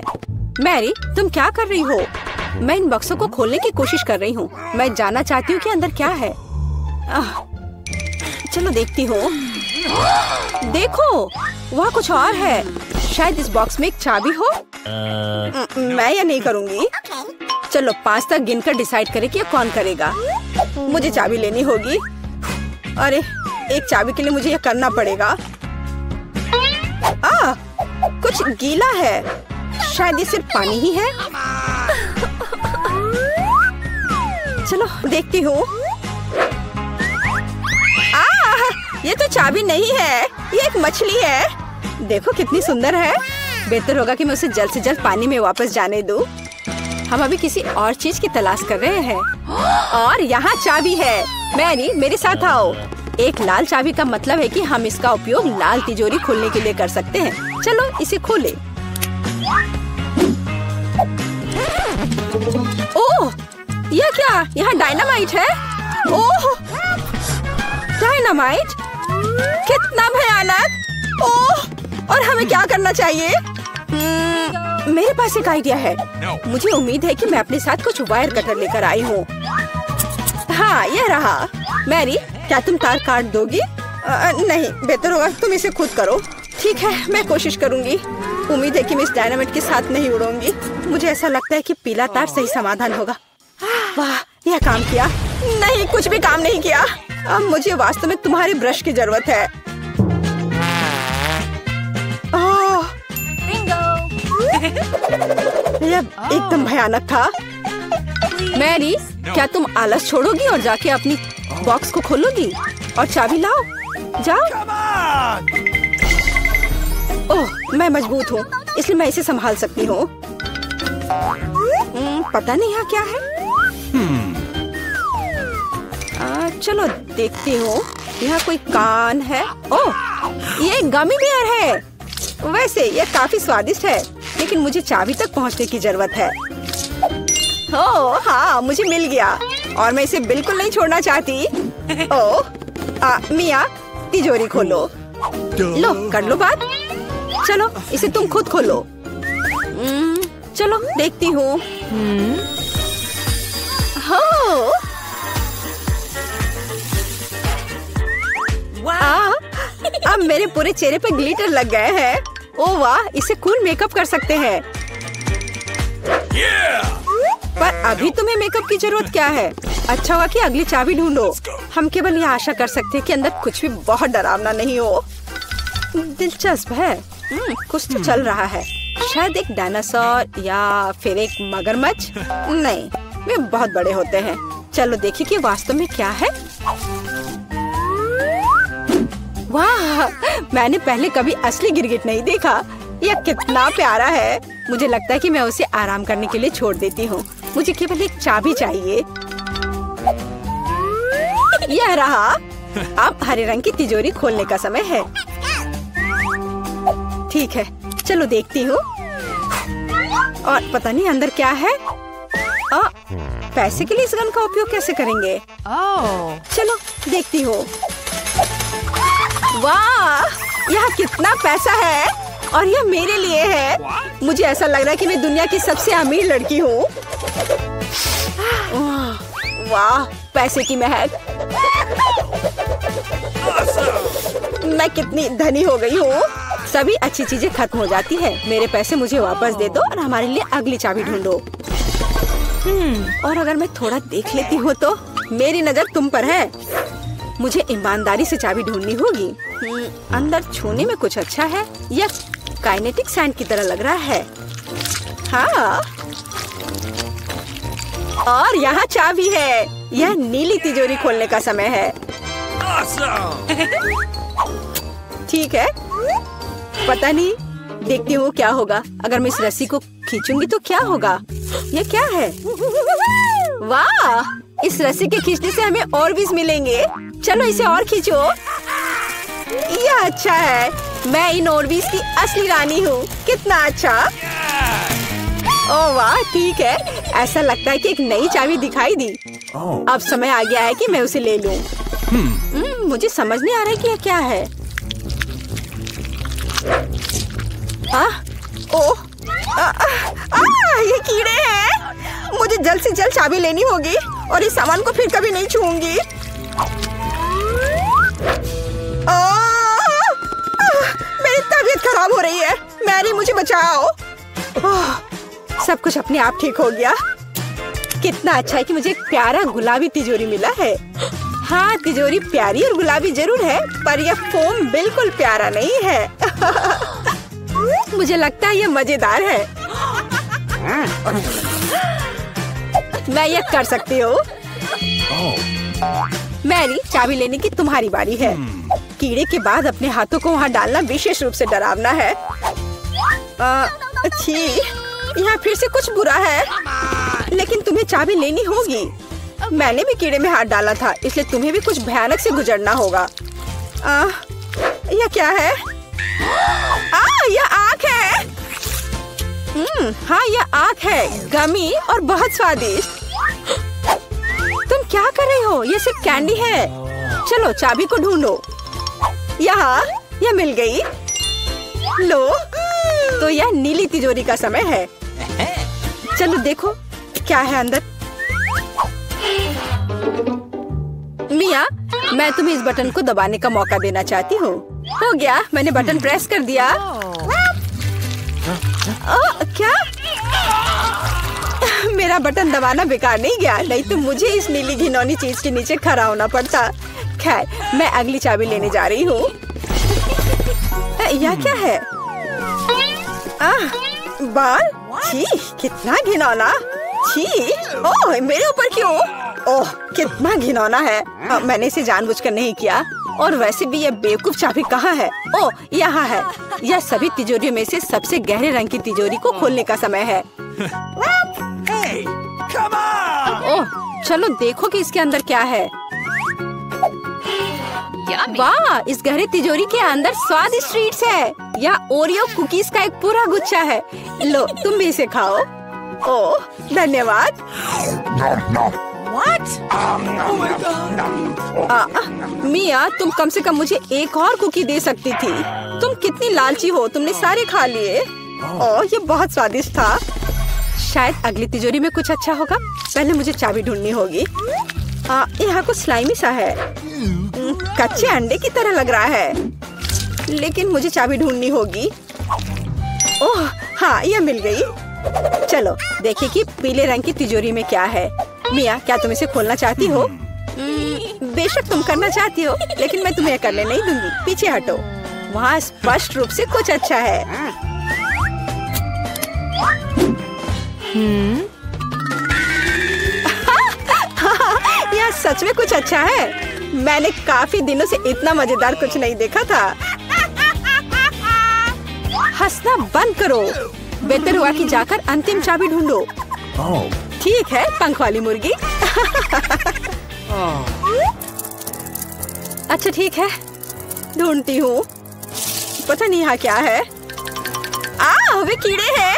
मैरी, तुम क्या कर रही हो? मैं इन बक्सों को खोलने की कोशिश कर रही हूँ। मैं जानना चाहती हूँ कि अंदर क्या है। चलो देखती हूँ। देखो, वहाँ कुछ और है। शायद इस बॉक्स में एक चाबी हो। मैं यह नहीं करूँगी। चलो 5 तक गिनकर डिसाइड करें कि ये कौन करेगा। मुझे चाबी लेनी होगी। अरे, एक चाबी के लिए मुझे यह करना पड़ेगा। कुछ गीला है। शायद ये सिर्फ पानी ही है। चलो देखती हूँ। ये तो चाबी नहीं है, ये एक मछली है। देखो कितनी सुंदर है। बेहतर होगा कि मैं उसे जल्द से जल्द पानी में वापस जाने दूँ। हम अभी किसी और चीज की तलाश कर रहे हैं। और यहाँ चाबी है। मैरी, मेरे साथ आओ। एक लाल चाबी का मतलब है कि हम इसका उपयोग लाल तिजोरी खोलने के लिए कर सकते हैं। चलो इसे खोलें। ओह, यह क्या? यहाँ डायनामाइट है। ओह, डायनामाइट? कितना भयानक। ओह, और हमें क्या करना चाहिए? मेरे पास एक आइडिया है। मुझे उम्मीद है कि मैं अपने साथ कुछ वायर कटर लेकर आई हूँ। हाँ, यह रहा। मैरी, क्या तुम तार काट दोगी? नहीं, बेहतर होगा तुम इसे खुद करो। ठीक है, मैं कोशिश करूँगी। उम्मीद है कि मैं इस डायनामाइट के साथ नहीं उड़ूंगी। मुझे ऐसा लगता है कि पीला तार सही समाधान होगा। वाह, यह काम किया। नहीं, कुछ भी काम नहीं किया। अब मुझे वास्तव में तुम्हारे ब्रश की जरूरत है। यह एकदम भयानक था। मैरी, क्या तुम आलस छोड़ोगी और जाके अपनी बॉक्स को खोलोगी और चाबी लाओ? जाओ। ओह, मैं मजबूत हूँ, इसलिए मैं इसे संभाल सकती हूँ। पता नहीं यहाँ क्या है। चलो देखती हूँ। यहाँ कोई कान है। ओह, ये गमी बियर है। वैसे ये काफी स्वादिष्ट है, लेकिन मुझे चाबी तक पहुँचने की जरूरत है। ओह हाँ, मुझे मिल गया और मैं इसे बिल्कुल नहीं छोड़ना चाहती। ओह, मिया, तिजोरी खोलो। लो, कर लो बात। चलो इसे तुम खुद खोलो। चलो देखती हूँ। अब मेरे पूरे चेहरे पे ग्लिटर लग गए हैं। ओह वाह, इसे कूल मेकअप कर सकते हैं। पर अभी तुम्हें मेकअप की जरूरत क्या है? अच्छा हुआ कि अगली चाबी ढूंढो। हम केवल ये आशा कर सकते हैं कि अंदर कुछ भी बहुत डरावना नहीं हो। दिलचस्प है। कुछ तो चल रहा है। शायद एक डायनासोर या फिर एक मगरमच्छ। नहीं, वे बहुत बड़े होते हैं। चलो देखिए कि वास्तव में क्या है। वाह, मैंने पहले कभी असली गिरगिट नहीं देखा। यह कितना प्यारा है। मुझे लगता है कि मैं उसे आराम करने के लिए छोड़ देती हूँ। मुझे केवल एक चाबी चाहिए। यह रहा। अब हरे रंग की तिजोरी खोलने का समय है। ठीक है, चलो देखती हूँ। और पता नहीं अंदर क्या है। पैसे के लिए इस गन का उपयोग कैसे करेंगे? चलो देखती हूँ। वाह, यहाँ कितना पैसा है और यह मेरे लिए है। मुझे ऐसा लग रहा है कि मैं दुनिया की सबसे अमीर लड़की हूँ। वाह, पैसे की महक। मैं कितनी धनी हो गई हूँ। सभी अच्छी चीजें खत्म हो जाती है। मेरे पैसे मुझे वापस दे दो और हमारे लिए अगली चाबी ढूंढो। और अगर मैं थोड़ा देख लेती हूँ तो मेरी नजर तुम पर है। मुझे ईमानदारी से चाबी ढूंढनी होगी। अंदर छूने में कुछ अच्छा है। यह काइनेटिक सैंड की तरह लग रहा है। हाँ, और यहाँ चाबी है। यह नीली तिजोरी खोलने का समय है। ठीक है, पता नहीं, देखती हूँ क्या होगा। अगर मैं इस रस्सी को खींचूंगी तो क्या होगा? ये क्या है? वाह, इस रस्सी के खींचने से हमें और भी मिलेंगे। चलो इसे और खींचो। यह अच्छा है। मैं इन ओरबीज की असली रानी हूँ। कितना अच्छा। ओह वाह, ठीक है। ऐसा लगता है कि एक नई चाबी दिखाई दी। अब समय आ गया है कि मैं उसे ले लूं। मुझे समझ नहीं आ रहा है कि यह क्या है। ये कीड़े हैं। मुझे जल्द से जल्द चाबी लेनी होगी और इस सामान को फिर कभी नहीं छूऊंगी। मेरी तबीयत खराब हो रही है। मैरी, मुझे बचाओ। सब कुछ अपने आप ठीक हो गया। कितना अच्छा है कि मुझे एक प्यारा गुलाबी तिजोरी मिला है। हाँ, तिजोरी प्यारी और गुलाबी जरूर है, पर यह फोम बिल्कुल प्यारा नहीं है। मुझे लगता है यह मजेदार है। मैं यह कर सकती हूँ। मैरी, चाबी लेने की तुम्हारी बारी है। कीड़े के बाद अपने हाथों को वहाँ डालना विशेष रूप से डरावना है। अच्छी, यहाँ फिर से कुछ बुरा है। लेकिन तुम्हें चाबी लेनी होगी। मैंने भी कीड़े में हाथ डाला था, इसलिए तुम्हें भी कुछ भयानक से गुजरना होगा। यह क्या है? यह आँख है। हाँ, यह आँख है, गमी और बहुत स्वादिष्ट। तुम क्या कर रही हो? यह सिर्फ कैंडी है। चलो चाबी को ढूंढो। यहाँ, यह मिल गई। लो, तो यह नीली तिजोरी का समय है। चलो देखो क्या है अंदर। मिया, मैं तुम्हें इस बटन को दबाने का मौका देना चाहती हूँ। हो गया, मैंने बटन प्रेस कर दिया। क्या? मेरा बटन दबाना बेकार नहीं गया, नहीं तो मुझे इस नीली घिनौनी चीज के नीचे खड़ा होना पड़ता। खैर, मैं अगली चाबी लेने जा रही हूँ। यह क्या है? बाल? छी, कितना घिनौना। छी, ओह, मेरे ऊपर क्यों? ओह, कितना घिनौना है। मैंने इसे जानबूझकर नहीं किया। और वैसे भी यह बेवकूफ चाबी कहाँ है? ओह, यहाँ है। यह सभी तिजोरियों में से सबसे गहरे रंग की तिजोरी को खोलने का समय है। ओह, चलो देखो कि इसके अंदर क्या है। वाह, इस गहरे तिजोरी के अंदर स्वादिष्ट ट्रीट्स है। यह ओरियो कुकीज का एक पूरा गुच्छा है। लो, तुम भी इसे खाओ। ओह, धन्यवाद। मिया, तुम कम से कम मुझे एक और कुकी दे सकती थी। तुम कितनी लालची हो, तुमने सारे खा लिए। ओह, ये बहुत स्वादिष्ट था। शायद अगली तिजोरी में कुछ अच्छा होगा। पहले मुझे चाबी ढूंढनी होगी। यहाँ कुछ स्लाइमी सा है। कच्चे अंडे की तरह लग रहा है। लेकिन मुझे चाबी ढूंढनी होगी। ओह हाँ, यह मिल गई। चलो देखिए कि पीले रंग की तिजोरी में क्या है। मिया, क्या तुम इसे खोलना चाहती हो? बेशक तुम करना चाहती हो, लेकिन मैं तुम्हें करने नहीं दूंगी। पीछे हटो। वहाँ स्पष्ट रूप से कुछ अच्छा है। यह सच में कुछ अच्छा है। मैंने काफी दिनों से इतना मजेदार कुछ नहीं देखा था। हंसना बंद करो। बेहतर हुआ कि जाकर अंतिम चाबी ढूंढो। ठीक है, पंख वाली मुर्गी। अच्छा ठीक है, ढूंढती हूँ। पता नहीं यहाँ क्या है। वे कीड़े हैं।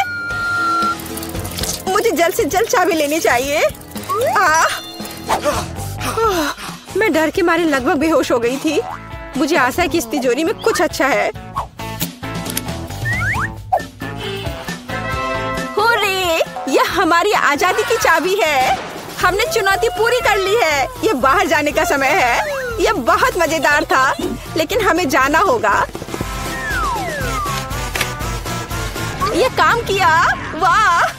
मुझे जल्द से जल्द चाबी लेनी चाहिए। मैं डर के मारे लगभग बेहोश हो गई थी। मुझे आशा है कि इस तिजोरी में कुछ अच्छा है। हुर्रे! यह हमारी आजादी की चाबी है। हमने चुनौती पूरी कर ली है। यह बाहर जाने का समय है। यह बहुत मजेदार था, लेकिन हमें जाना होगा। यह काम किया। वाह!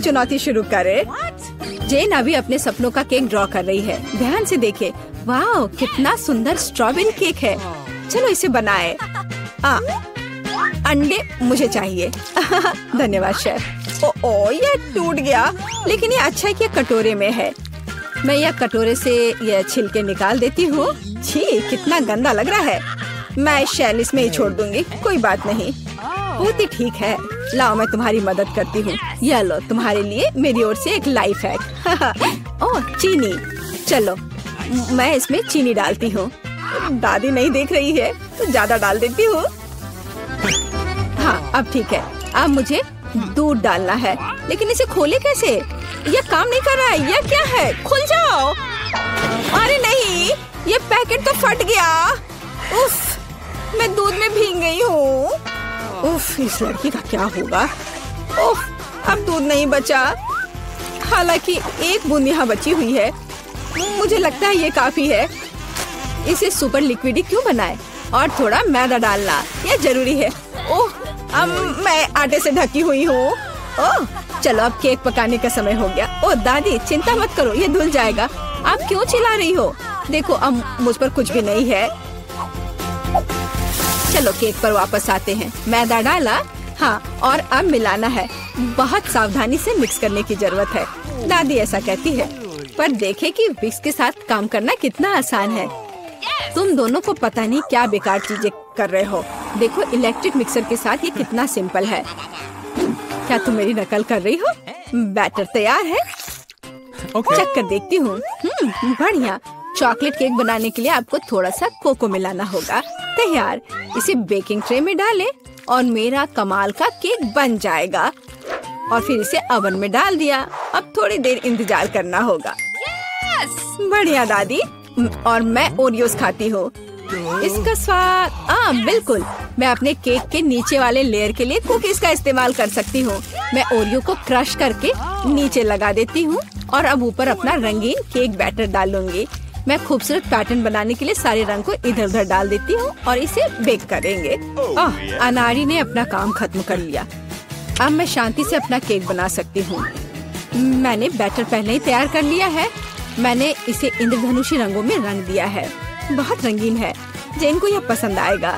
चुनौती शुरू करें। जेन अभी अपने सपनों का केक ड्रॉ कर रही है। ध्यान से देखें। वाह, कितना सुंदर स्ट्रॉबेरी केक है। चलो इसे बनाएं। अंडे मुझे चाहिए। धन्यवाद शेफ। ओ, यह टूट गया, लेकिन ये अच्छा है कि यह कटोरे में है। मैं यह कटोरे से यह छिलके निकाल देती हूँ। छी, कितना गंदा लग रहा है। मैं शैल इसमें ही छोड़ दूंगी। कोई बात नहीं, बहुत ही ठीक है। लाओ, मैं तुम्हारी मदद करती हूँ। यह लो, तुम्हारे लिए मेरी ओर से एक लाइफ हैक। ओह, चीनी। चलो, मैं इसमें चीनी डालती हूँ। दादी नहीं देख रही है तो ज्यादा डाल देती हूँ। हाँ, अब ठीक है। अब मुझे दूध डालना है, लेकिन इसे खोले कैसे? यह काम नहीं कर रहा है। यह क्या है? खुल जाओ। अरे नहीं, ये पैकेट तो फट गया। उफ, मैं दूध में भीग गई हूँ। उफ, इस लड़की का क्या होगा? उफ, अब दूध नहीं बचा। हालांकि एक बूंद यहाँ बची हुई है। मुझे लगता है ये काफी है। इसे सुपर लिक्विड क्यों बनाए? और थोड़ा मैदा डालना, यह जरूरी है। ओह, अब मैं आटे से ढकी हुई हूँ। ओह, चलो अब केक पकाने का समय हो गया। ओह दादी, चिंता मत करो, ये धुल जाएगा। आप क्यों चिल्ला रही हो? देखो, अब मुझ पर कुछ भी नहीं है। चलो केक पर वापस आते हैं। मैदा डाला, हाँ, और अब मिलाना है। बहुत सावधानी से मिक्स करने की जरूरत है। दादी ऐसा कहती है, पर देखे कि विक्स के साथ काम करना कितना आसान है। तुम दोनों को पता नहीं क्या बेकार चीजें कर रहे हो। देखो, इलेक्ट्रिक मिक्सर के साथ ये कितना सिंपल है। क्या तुम मेरी नकल कर रही हो? बैटर तैयार है। चेक कर देखती हूँ। बढ़िया। चॉकलेट केक बनाने के लिए आपको थोड़ा सा कोको मिलाना होगा। तैयार। इसे बेकिंग ट्रे में डालें और मेरा कमाल का केक बन जाएगा। और फिर इसे ओवन में डाल दिया। अब थोड़ी देर इंतजार करना होगा। बढ़िया दादी। और मैं ओरियोस खाती हूँ। इसका स्वाद बिल्कुल। मैं अपने केक के नीचे वाले लेयर के लिए कुकीज का इस्तेमाल कर सकती हूँ। मैं ओरियो को क्रश करके नीचे लगा देती हूँ और अब ऊपर अपना रंगीन केक बैटर डालूंगी। मैं खूबसूरत पैटर्न बनाने के लिए सारे रंग को इधर उधर डाल देती हूँ और इसे बेक करेंगे। अनारी ने अपना काम खत्म कर लिया। अब मैं शांति से अपना केक बना सकती हूँ। मैंने बैटर पहले ही तैयार कर लिया है। मैंने इसे इंद्रधनुषी रंगों में रंग दिया है। बहुत रंगीन है। जेन को यह पसंद आएगा।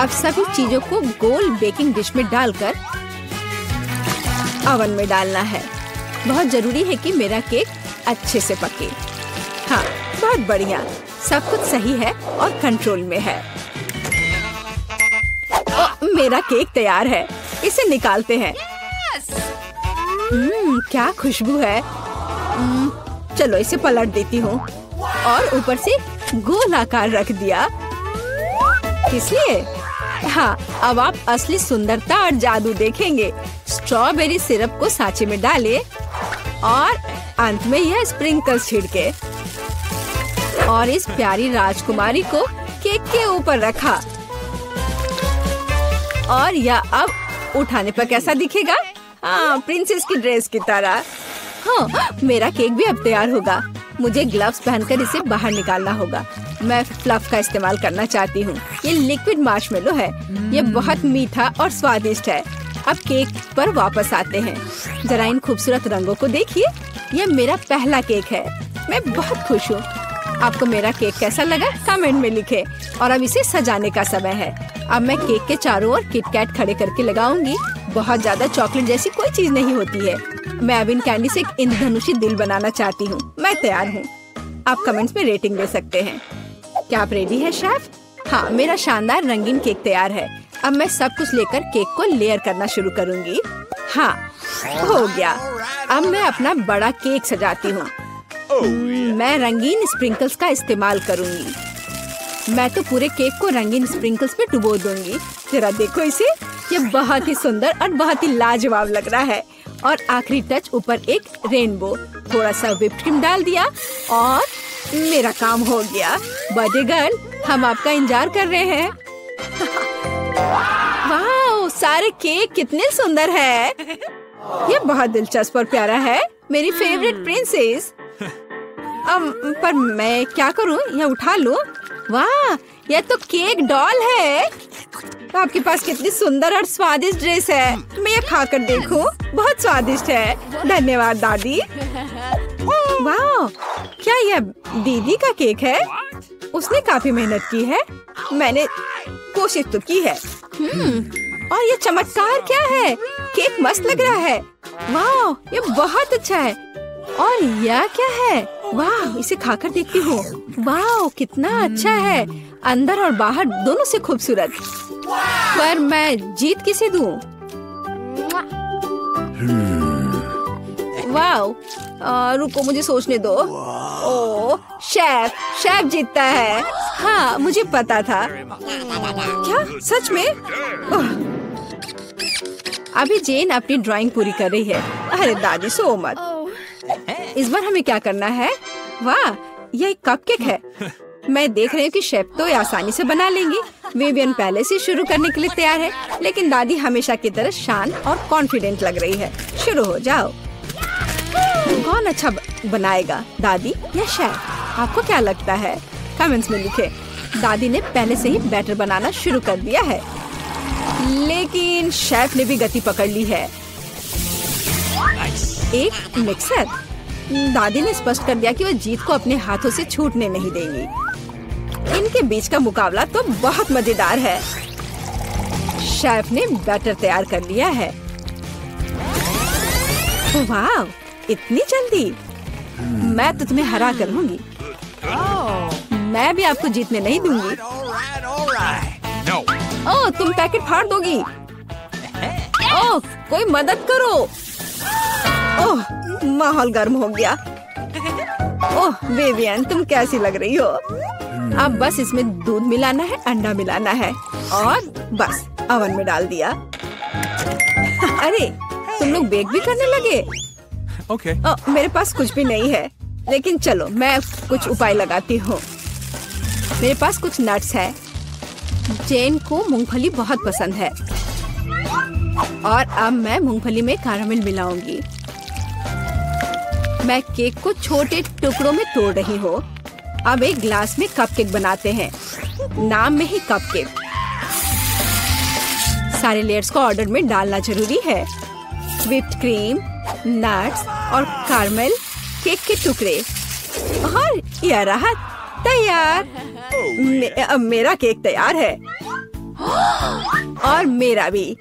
अब सभी चीजों को गोल बेकिंग डिश में डालकर ओवन में डालना है। बहुत जरूरी है कि मेरा केक अच्छे से पके। हाँ, बहुत बढ़िया। सब कुछ सही है और कंट्रोल में है। मेरा केक तैयार है। इसे निकालते हैं। क्या खुशबू है। चलो इसे पलट देती हूँ और ऊपर से गोल आकार रख दिया। इसलिए हाँ, अब आप असली सुंदरता और जादू देखेंगे। स्ट्रॉबेरी सिरप को सांचे में डालें और अंत में यह स्प्रिंकल्स छिड़के और इस प्यारी राजकुमारी को केक के ऊपर रखा। और यह अब उठाने पर कैसा दिखेगा? हाँ, प्रिंसेस की ड्रेस की तरह। हाँ, मेरा केक भी अब तैयार होगा। मुझे ग्लव्स पहनकर इसे बाहर निकालना होगा। मैं फ्लफ का इस्तेमाल करना चाहती हूँ। ये लिक्विड मार्शमेलो है। ये बहुत मीठा और स्वादिष्ट है। अब केक पर वापस आते हैं। जरा इन खूबसूरत रंगों को देखिए। यह मेरा पहला केक है। मैं बहुत खुश हूँ। आपको मेरा केक कैसा लगा? कमेंट में लिखें। और अब इसे सजाने का समय है। अब मैं केक के चारों ओर किटकैट खड़े करके लगाऊंगी बहुत ज्यादा चॉकलेट जैसी कोई चीज नहीं होती है। मैं अब इन कैंडी से एक इंद्रधनुषी दिल बनाना चाहती हूँ। मैं तैयार हूँ। आप कमेंट्स में रेटिंग दे सकते हैं। क्या आप रेडी है शेफ? हाँ, मेरा शानदार रंगीन केक तैयार है। अब मैं सब कुछ लेकर केक को लेयर करना शुरू करूँगी। हाँ, हो गया। अब मैं अपना बड़ा केक सजाती हूँ। मैं रंगीन स्प्रिंकल्स का इस्तेमाल करूँगी। मैं तो पूरे केक को रंगीन स्प्रिंकल्स में डुबो दूंगी। जरा देखो इसे, ये बहुत ही सुंदर और बहुत ही लाजवाब लग रहा है। और आखिरी टच ऊपर एक रेनबो। थोड़ा सा व्हिप्ड क्रीम डाल दिया और मेरा काम हो गया। बर्थडे गर्ल, हम आपका इंतजार कर रहे हैं। वाह, सारे केक कितने सुंदर है। ये बहुत दिलचस्प और प्यारा है। मेरी फेवरेट प्रिंसेस। पर मैं क्या करूं? ये उठा लूं? वाह, यह तो केक डॉल है। तो आपके पास कितनी सुंदर और स्वादिष्ट ड्रेस है। मैं ये खाकर देखूं? बहुत स्वादिष्ट है। धन्यवाद दादी। वाह, क्या यह दीदी का केक है? उसने काफी मेहनत की है। मैंने कोशिश तो की है। और ये चमत्कार क्या है? केक मस्त लग रहा है। वाह, ये बहुत अच्छा है। और यह क्या है? वाह, इसे खाकर देखती हूँ। वाह, कितना अच्छा है। अंदर और बाहर दोनों से खूबसूरत। पर मैं जीत किसे दूँ? वाह, रुको मुझे सोचने दो। ओह, शेफ जीतता है। हाँ, मुझे पता था। क्या सच में? अभी जेन अपनी ड्राइंग पूरी कर रही है। अरे दादी, सो मत। इस बार हमें क्या करना है? वाह, यह एक कपकेक है। मैं देख रही हूँ कि शेफ तो आसानी से बना लेंगी। विवियन पहले से शुरू करने के लिए तैयार है, लेकिन दादी हमेशा की तरह शांत और कॉन्फिडेंट लग रही है। शुरू हो जाओ। कौन अच्छा बनाएगा, दादी या शेफ? आपको क्या लगता है? कमेंट्स में लिखे। दादी ने पहले से ही बैटर बनाना शुरू कर दिया है, लेकिन शेफ ने भी गति पकड़ ली है। एक मिक्सर। दादी ने स्पष्ट कर दिया कि वो जीत को अपने हाथों से छूटने नहीं देंगी। इनके बीच का मुकाबला तो बहुत मजेदार है। शेफ ने बैटर तैयार कर लिया है। वाह, इतनी जल्दी? मैं तो तुम्हें हरा कर लूंगी। मैं भी आपको जीतने नहीं दूंगी। ओह, तुम पैकेट फाड़ दोगी। ओह, कोई मदद करो। ओह, माहौल गर्म हो गया। ओह विवियन, तुम कैसी लग रही हो? अब बस इसमें दूध मिलाना है, अंडा मिलाना है और बस ओवन में डाल दिया। अरे, तुम लोग बेक भी करने लगे? Okay. मेरे पास कुछ भी नहीं है, लेकिन चलो मैं कुछ उपाय लगाती हूँ। मेरे पास कुछ नट्स है। जेन को मूंगफली बहुत पसंद है और अब मैं मूंगफली में कैरामेल मिलाऊंगी। मैं केक को छोटे टुकड़ों में तोड़ रही हूँ। अब एक ग्लास में कपकेक बनाते हैं। नाम में ही कपकेक। सारे लेयर्स को ऑर्डर में डालना जरूरी है। व्हिप्ड क्रीम, नट्स और कैरामेल, केक के टुकड़े और यह रहा तैयार। अब मेरा केक तैयार है और मेरा भी।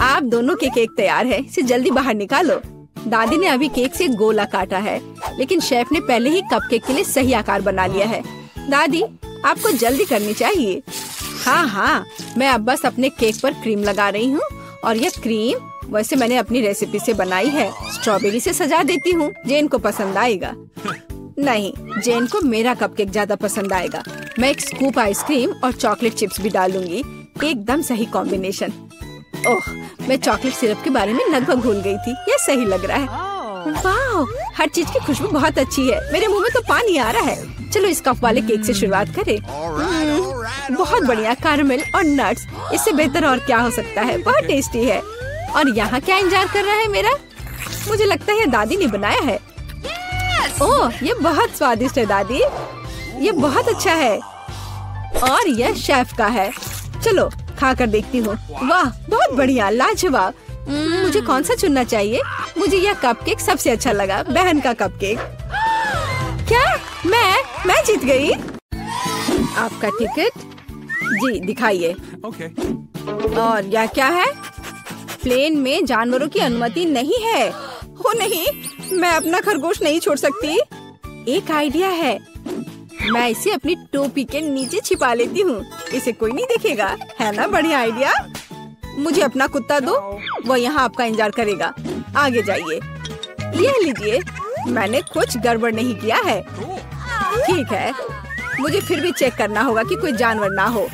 आप दोनों के केक तैयार है। इसे जल्दी बाहर निकालो। दादी ने अभी केक से गोला काटा है, लेकिन शेफ ने पहले ही कपकेक के लिए सही आकार बना लिया है। दादी, आपको जल्दी करनी चाहिए। हाँ, मैं अब बस अपने केक पर क्रीम लगा रही हूँ और यह क्रीम वैसे मैंने अपनी रेसिपी से बनाई है। स्ट्रॉबेरी से सजा देती हूँ। जेन को पसंद आएगा। नहीं, जेन को मेरा कपकेक ज्यादा पसंद आएगा। मैं एक स्कूप आइसक्रीम और चॉकलेट चिप्स भी डालूंगी। एकदम सही कॉम्बिनेशन। ओह, मैं चॉकलेट सिरप के बारे में लगभग भूल गई थी। ये सही लग रहा है। वाह, हर चीज की खुशबू बहुत अच्छी है। मेरे मुंह में तो पानी आ रहा है। चलो इस कप वाले केक से शुरुआत करें। बहुत बढ़िया, कैरामेल और नट्स। इससे बेहतर और क्या हो सकता है? बहुत टेस्टी है। और यहाँ क्या इंतजार कर रहा है मेरा? मुझे लगता है दादी ने बनाया है। ओह, ये बहुत स्वादिष्ट है दादी। ये बहुत अच्छा है और यह शेफ का है। चलो खाकर देखती हूँ। वाह, बहुत बढ़िया, लाजवाब। मुझे कौन सा चुनना चाहिए? मुझे यह कपकेक सबसे अच्छा लगा। बहन का कपकेक। क्या मैं जीत गई? आपका टिकट जी दिखाइए। Okay. और यह क्या है? प्लेन में जानवरों की अनुमति नहीं है। हो नहीं, मैं अपना खरगोश नहीं छोड़ सकती। एक आइडिया है, मैं इसे अपनी टोपी के नीचे छिपा लेती हूँ। इसे कोई नहीं देखेगा, है ना बढ़िया आइडिया। मुझे अपना कुत्ता दो, वो यहाँ आपका इंतजार करेगा। आगे जाइए। यह लीजिए, मैंने कुछ गड़बड़ नहीं किया है। ठीक है, मुझे फिर भी चेक करना होगा कि कोई जानवर ना हो।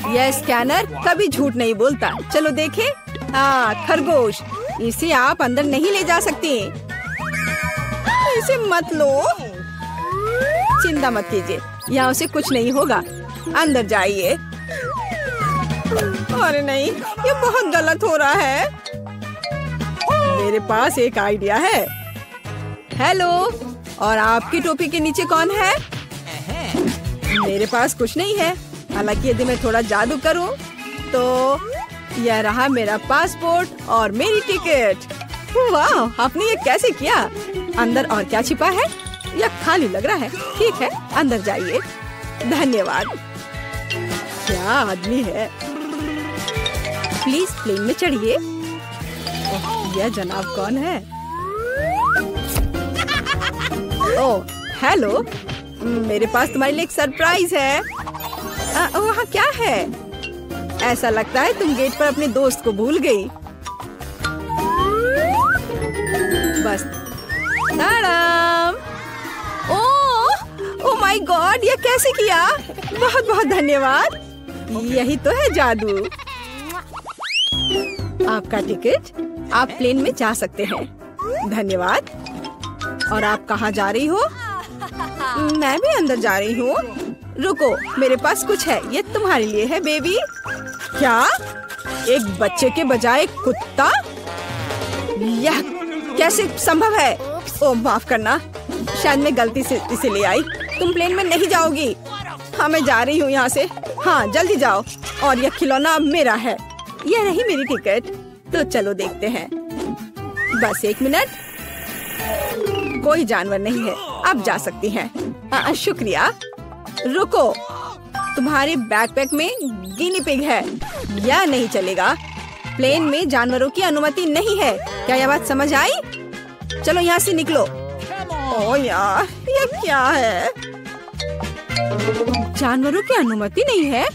यह स्कैनर कभी झूठ नहीं बोलता। चलो देखें। हाँ, खरगोश। इसे आप अंदर नहीं ले जा सकती। इसे मत लो। चिंता मत कीजिए, यहाँ उसे कुछ नहीं होगा। अंदर जाइए। अरे नहीं, ये बहुत गलत हो रहा है। मेरे पास एक आइडिया है। हेलो, और आपकी टोपी के नीचे कौन है? मेरे पास कुछ नहीं है। हालांकि यदि मैं थोड़ा जादू करूं, तो यह रहा मेरा पासपोर्ट और मेरी टिकट। वाह, आपने ये कैसे किया? अंदर और क्या छिपा है? यह खाली लग रहा है। ठीक है, अंदर जाइए। धन्यवाद। क्या आदमी है। प्लीज प्लेन में चढ़िए। यह जनाब कौन है? ओह, हेलो। मेरे पास तुम्हारे लिए एक सरप्राइज है। वहाँ क्या है? ऐसा लगता है तुम गेट पर अपने दोस्त को भूल गई। बस। ताड़ाम। ओह माय गॉड, ये कैसे किया? बहुत बहुत धन्यवाद। यही तो है जादू। आपका टिकट, आप प्लेन में जा सकते हैं। धन्यवाद। और आप कहाँ जा रही हो? मैं भी अंदर जा रही हूँ। रुको, मेरे पास कुछ है। ये तुम्हारे लिए है बेबी। क्या? एक बच्चे के बजाय कुत्ता? यह कैसे संभव है? ओह, माफ करना, शायद मैं गलती से इसे ले आई। तुम प्लेन में नहीं जाओगी। हाँ, मैं जा रही हूँ यहाँ से। हाँ, जल्दी जाओ। और यह खिलौना अब मेरा है। यह रही मेरी टिकट। तो चलो देखते हैं। बस एक मिनट। कोई जानवर नहीं है, आप जा सकती हैं। शुक्रिया। रुको, तुम्हारे बैकपैक में गिनी पिग है। यह नहीं चलेगा। प्लेन में जानवरों की अनुमति नहीं है। क्या यह बात समझ आई? चलो यहाँ से निकलो। ओह यार, ये क्या है? जानवरों की अनुमति नहीं है,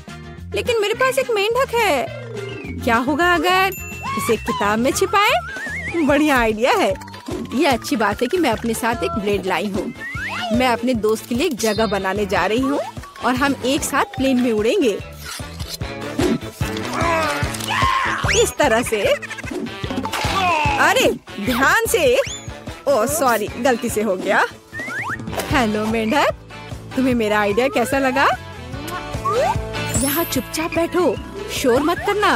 लेकिन मेरे पास एक मेंढक है। क्या होगा अगर इसे किताब में छिपाएं? बढ़िया आइडिया है। ये अच्छी बात है कि मैं अपने साथ एक ब्लेड लाई हूँ। मैं अपने दोस्त के लिए एक जगह बनाने जा रही हूँ और हम एक साथ प्लेन में उड़ेंगे। इस तरह से। अरे ध्यान से। ओह सॉरी, गलती से हो गया। हेलो मेंढक, तुम्हें मेरा आइडिया कैसा लगा? यहाँ चुपचाप बैठो, शोर मत करना।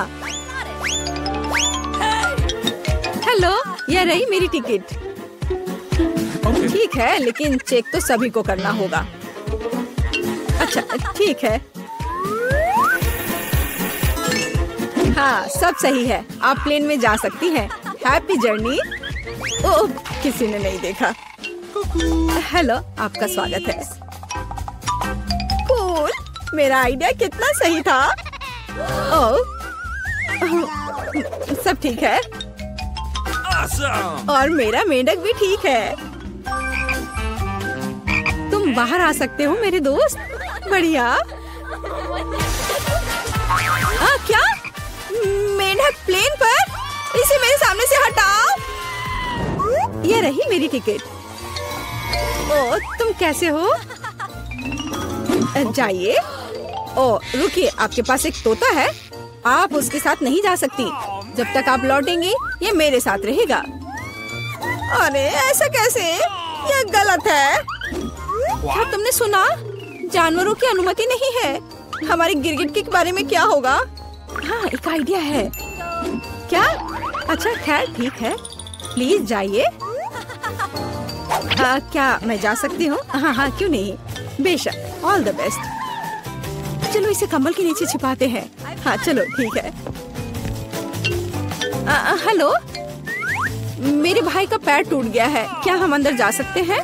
हेलो, यह रही मेरी टिकट। ठीक है, लेकिन चेक तो सभी को करना होगा। अच्छा, ठीक है। हाँ, सब सही है। आप प्लेन में जा सकती हैं। Happy journey. ओह, किसी ने नहीं देखा। हेलो, आपका स्वागत है। कूल, मेरा आइडिया कितना सही था। ओह, सब ठीक है। और मेरा मेंढक भी ठीक है। तुम बाहर आ सकते हो मेरे दोस्त। बढ़िया। क्या? मेंढक प्लेन पर? इसे मेरे सामने से हटाओ। ये रही मेरी टिकट। ओह, तुम कैसे हो? जाइए। ओह, रुकिए, आपके पास एक तोता है। आप उसके साथ नहीं जा सकती। जब तक आप लौटेंगी, ये मेरे साथ रहेगा। अरे ऐसा कैसे? ये गलत है। क्या तुमने सुना? जानवरों की अनुमति नहीं है। हमारे गिरगिट के बारे में क्या होगा? हाँ, एक आइडिया है। क्या? अच्छा, खैर ठीक है। प्लीज जाइए। क्या मैं जा सकती हूँ? हाँ हाँ, क्यों नहीं, बेशक। All the best. चलो इसे कंबल के नीचे छिपाते हैं। हाँ चलो, ठीक है। हेलो, मेरे भाई का पैर टूट गया है। क्या हम अंदर जा सकते हैं?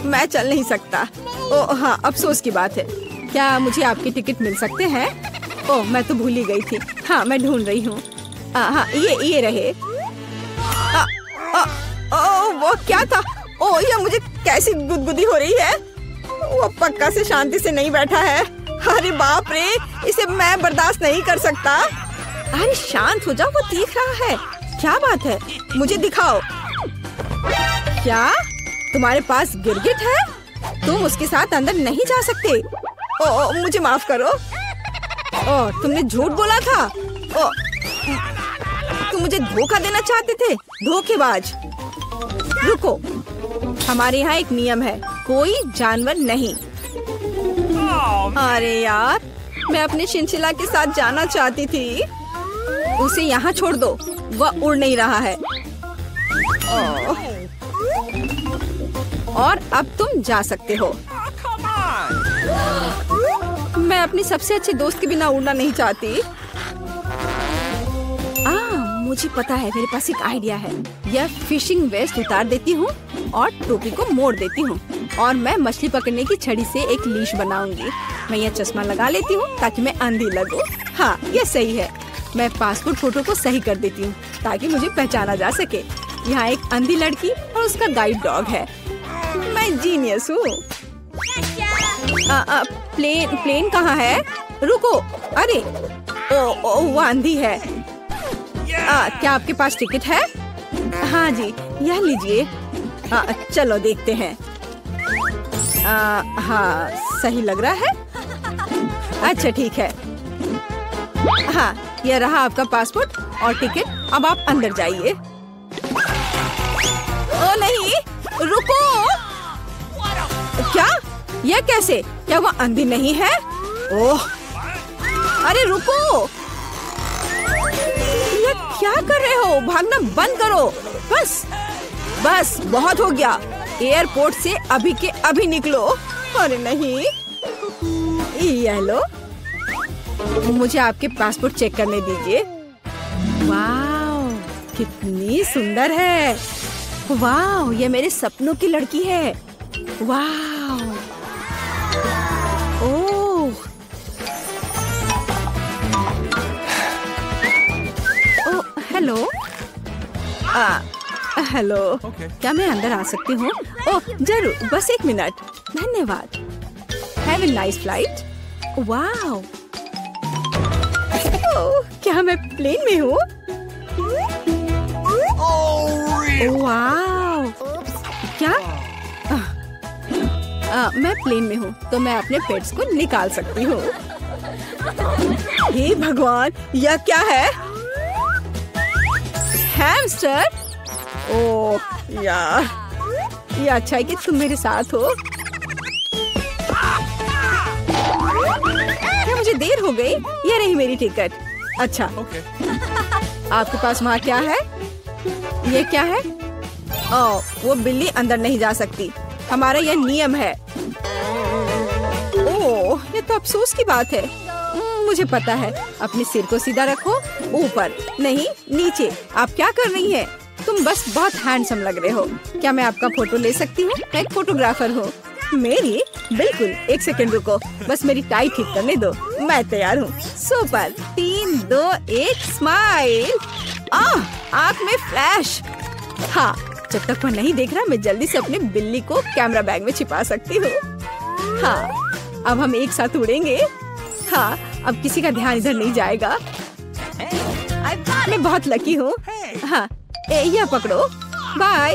मैं चल नहीं सकता। ओह हाँ, अफसोस की बात है। क्या मुझे आपकी टिकट मिल सकते हैं? ओह, मैं तो भूल ही गई थी। हाँ, मैं ढूंढ रही हूँ। हाँ ये रहे। वो क्या था? ओ ये मुझे कैसी गुदगुदी हो रही है। वो पक्का से शांति से नहीं बैठा है। अरे बाप रे, इसे मैं बर्दाश्त नहीं कर सकता। अरे शांत हो जाओ, वो देख रहा है। क्या बात है, मुझे दिखाओ। क्या तुम्हारे पास गिरगिट है? तुम उसके साथ अंदर नहीं जा सकते। ओ मुझे माफ करो। ओ तुमने झूठ बोला था। ओ तुम मुझे धोखा देना चाहते थे, धोखेबाज। रुको, हमारे यहाँ एक नियम है, कोई जानवर नहीं। अरे यार, मैं अपने चिंचिला के साथ जाना चाहती थी। उसे यहाँ छोड़ दो, वह उड़ नहीं रहा है। और अब तुम जा सकते हो। मैं अपनी सबसे अच्छे दोस्त के बिना उड़ना नहीं चाहती। मुझे पता है, मेरे पास एक आइडिया है। यह फिशिंग वेस्ट उतार देती हूँ और टोपी को मोड़ देती हूँ और मैं मछली पकड़ने की छड़ी से एक लीश बनाऊंगी। मैं यह चश्मा लगा लेती हूँ ताकि मैं अंधी लगूं। हाँ, यह सही है। मैं पासपोर्ट फोटो को सही कर देती हूँ ताकि मुझे पहचाना जा सके। यहाँ एक अंधी लड़की और उसका गाइड डॉग है। मैं जीनियस हूँ। प्लेन कहाँ है? रुको, अरे ओ वो अंधी है। क्या आपके पास टिकट है? हाँ जी, यह लीजिए। चलो देखते हैं। हाँ, सही लग रहा है। अच्छा ठीक है। हाँ, यह रहा आपका पासपोर्ट और टिकट। अब आप अंदर जाइए। ओ नहीं, रुको। क्या? यह कैसे? क्या वो अंधी नहीं है? ओह, अरे रुको, क्या कर रहे हो? भागना बंद करो। बस बहुत हो गया। एयरपोर्ट से अभी के अभी निकलो। अरे नहीं, ये लो, मुझे आपके पासपोर्ट चेक करने दीजिए। वाह, कितनी सुंदर है। वाह, ये मेरे सपनों की लड़की है। वाह, ओह, हेलो। हेलो, क्या मैं अंदर आ सकती हूँ? ओह जरूर, बस 1 मिनट। धन्यवाद। Have a nice flight. वाह, क्या मैं प्लेन में हूँ? वाह, क्या? मैं प्लेन में हूँ तो मैं अपने पेट्स को निकाल सकती हूँ। हे भगवान, यह क्या है? हैमस्टर? ओह यार, ये अच्छा है कि तुम मेरे साथ हो। क्या मुझे देर हो गई? ये रही मेरी टिकट। अच्छा, आपके पास वहाँ क्या है? ये क्या है? ओह, वो बिल्ली अंदर नहीं जा सकती। हमारा यह नियम है। ओह, ये तो अफसोस की बात है। मुझे पता है। अपने सिर को सीधा रखो, ऊपर नहीं नीचे। आप क्या कर रही हैं? तुम बस बहुत हैंडसम लग रहे हो। क्या मैं आपका फोटो ले सकती हूँ? मैं एक फोटोग्राफर हूँ। मेरी? बिल्कुल, 1 सेकंड रुको, बस मेरी टाई ठीक करने दो। मैं तैयार हूँ। सुपर। 3, 2, 1 स्माइल। आँख में फ्लैश। हाँ, जब तक वह नहीं देख रहा, मैं जल्दी से अपने बिल्ली को कैमरा बैग में छिपा सकती हूँ। हाँ, अब हम एक साथ उड़ेंगे। हाँ, अब किसी का ध्यान इधर नहीं जाएगा। मैं बहुत लकी हूँ। हाँ, यह पकड़ो। बाय।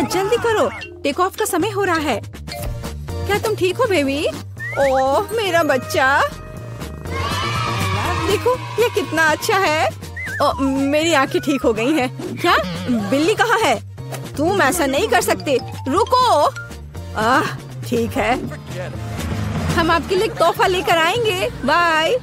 जल्दी करो, टेक ऑफ का समय हो रहा है। क्या तुम ठीक हो बेबी? ओह मेरा बच्चा, देखो ये कितना अच्छा है। ओह, मेरी आंखें ठीक हो गई हैं। क्या? बिल्ली कहाँ है? तुम ऐसा नहीं कर सकते, रुको। ठीक है, हम आपके लिए तोहफा लेकर आएंगे। बाय।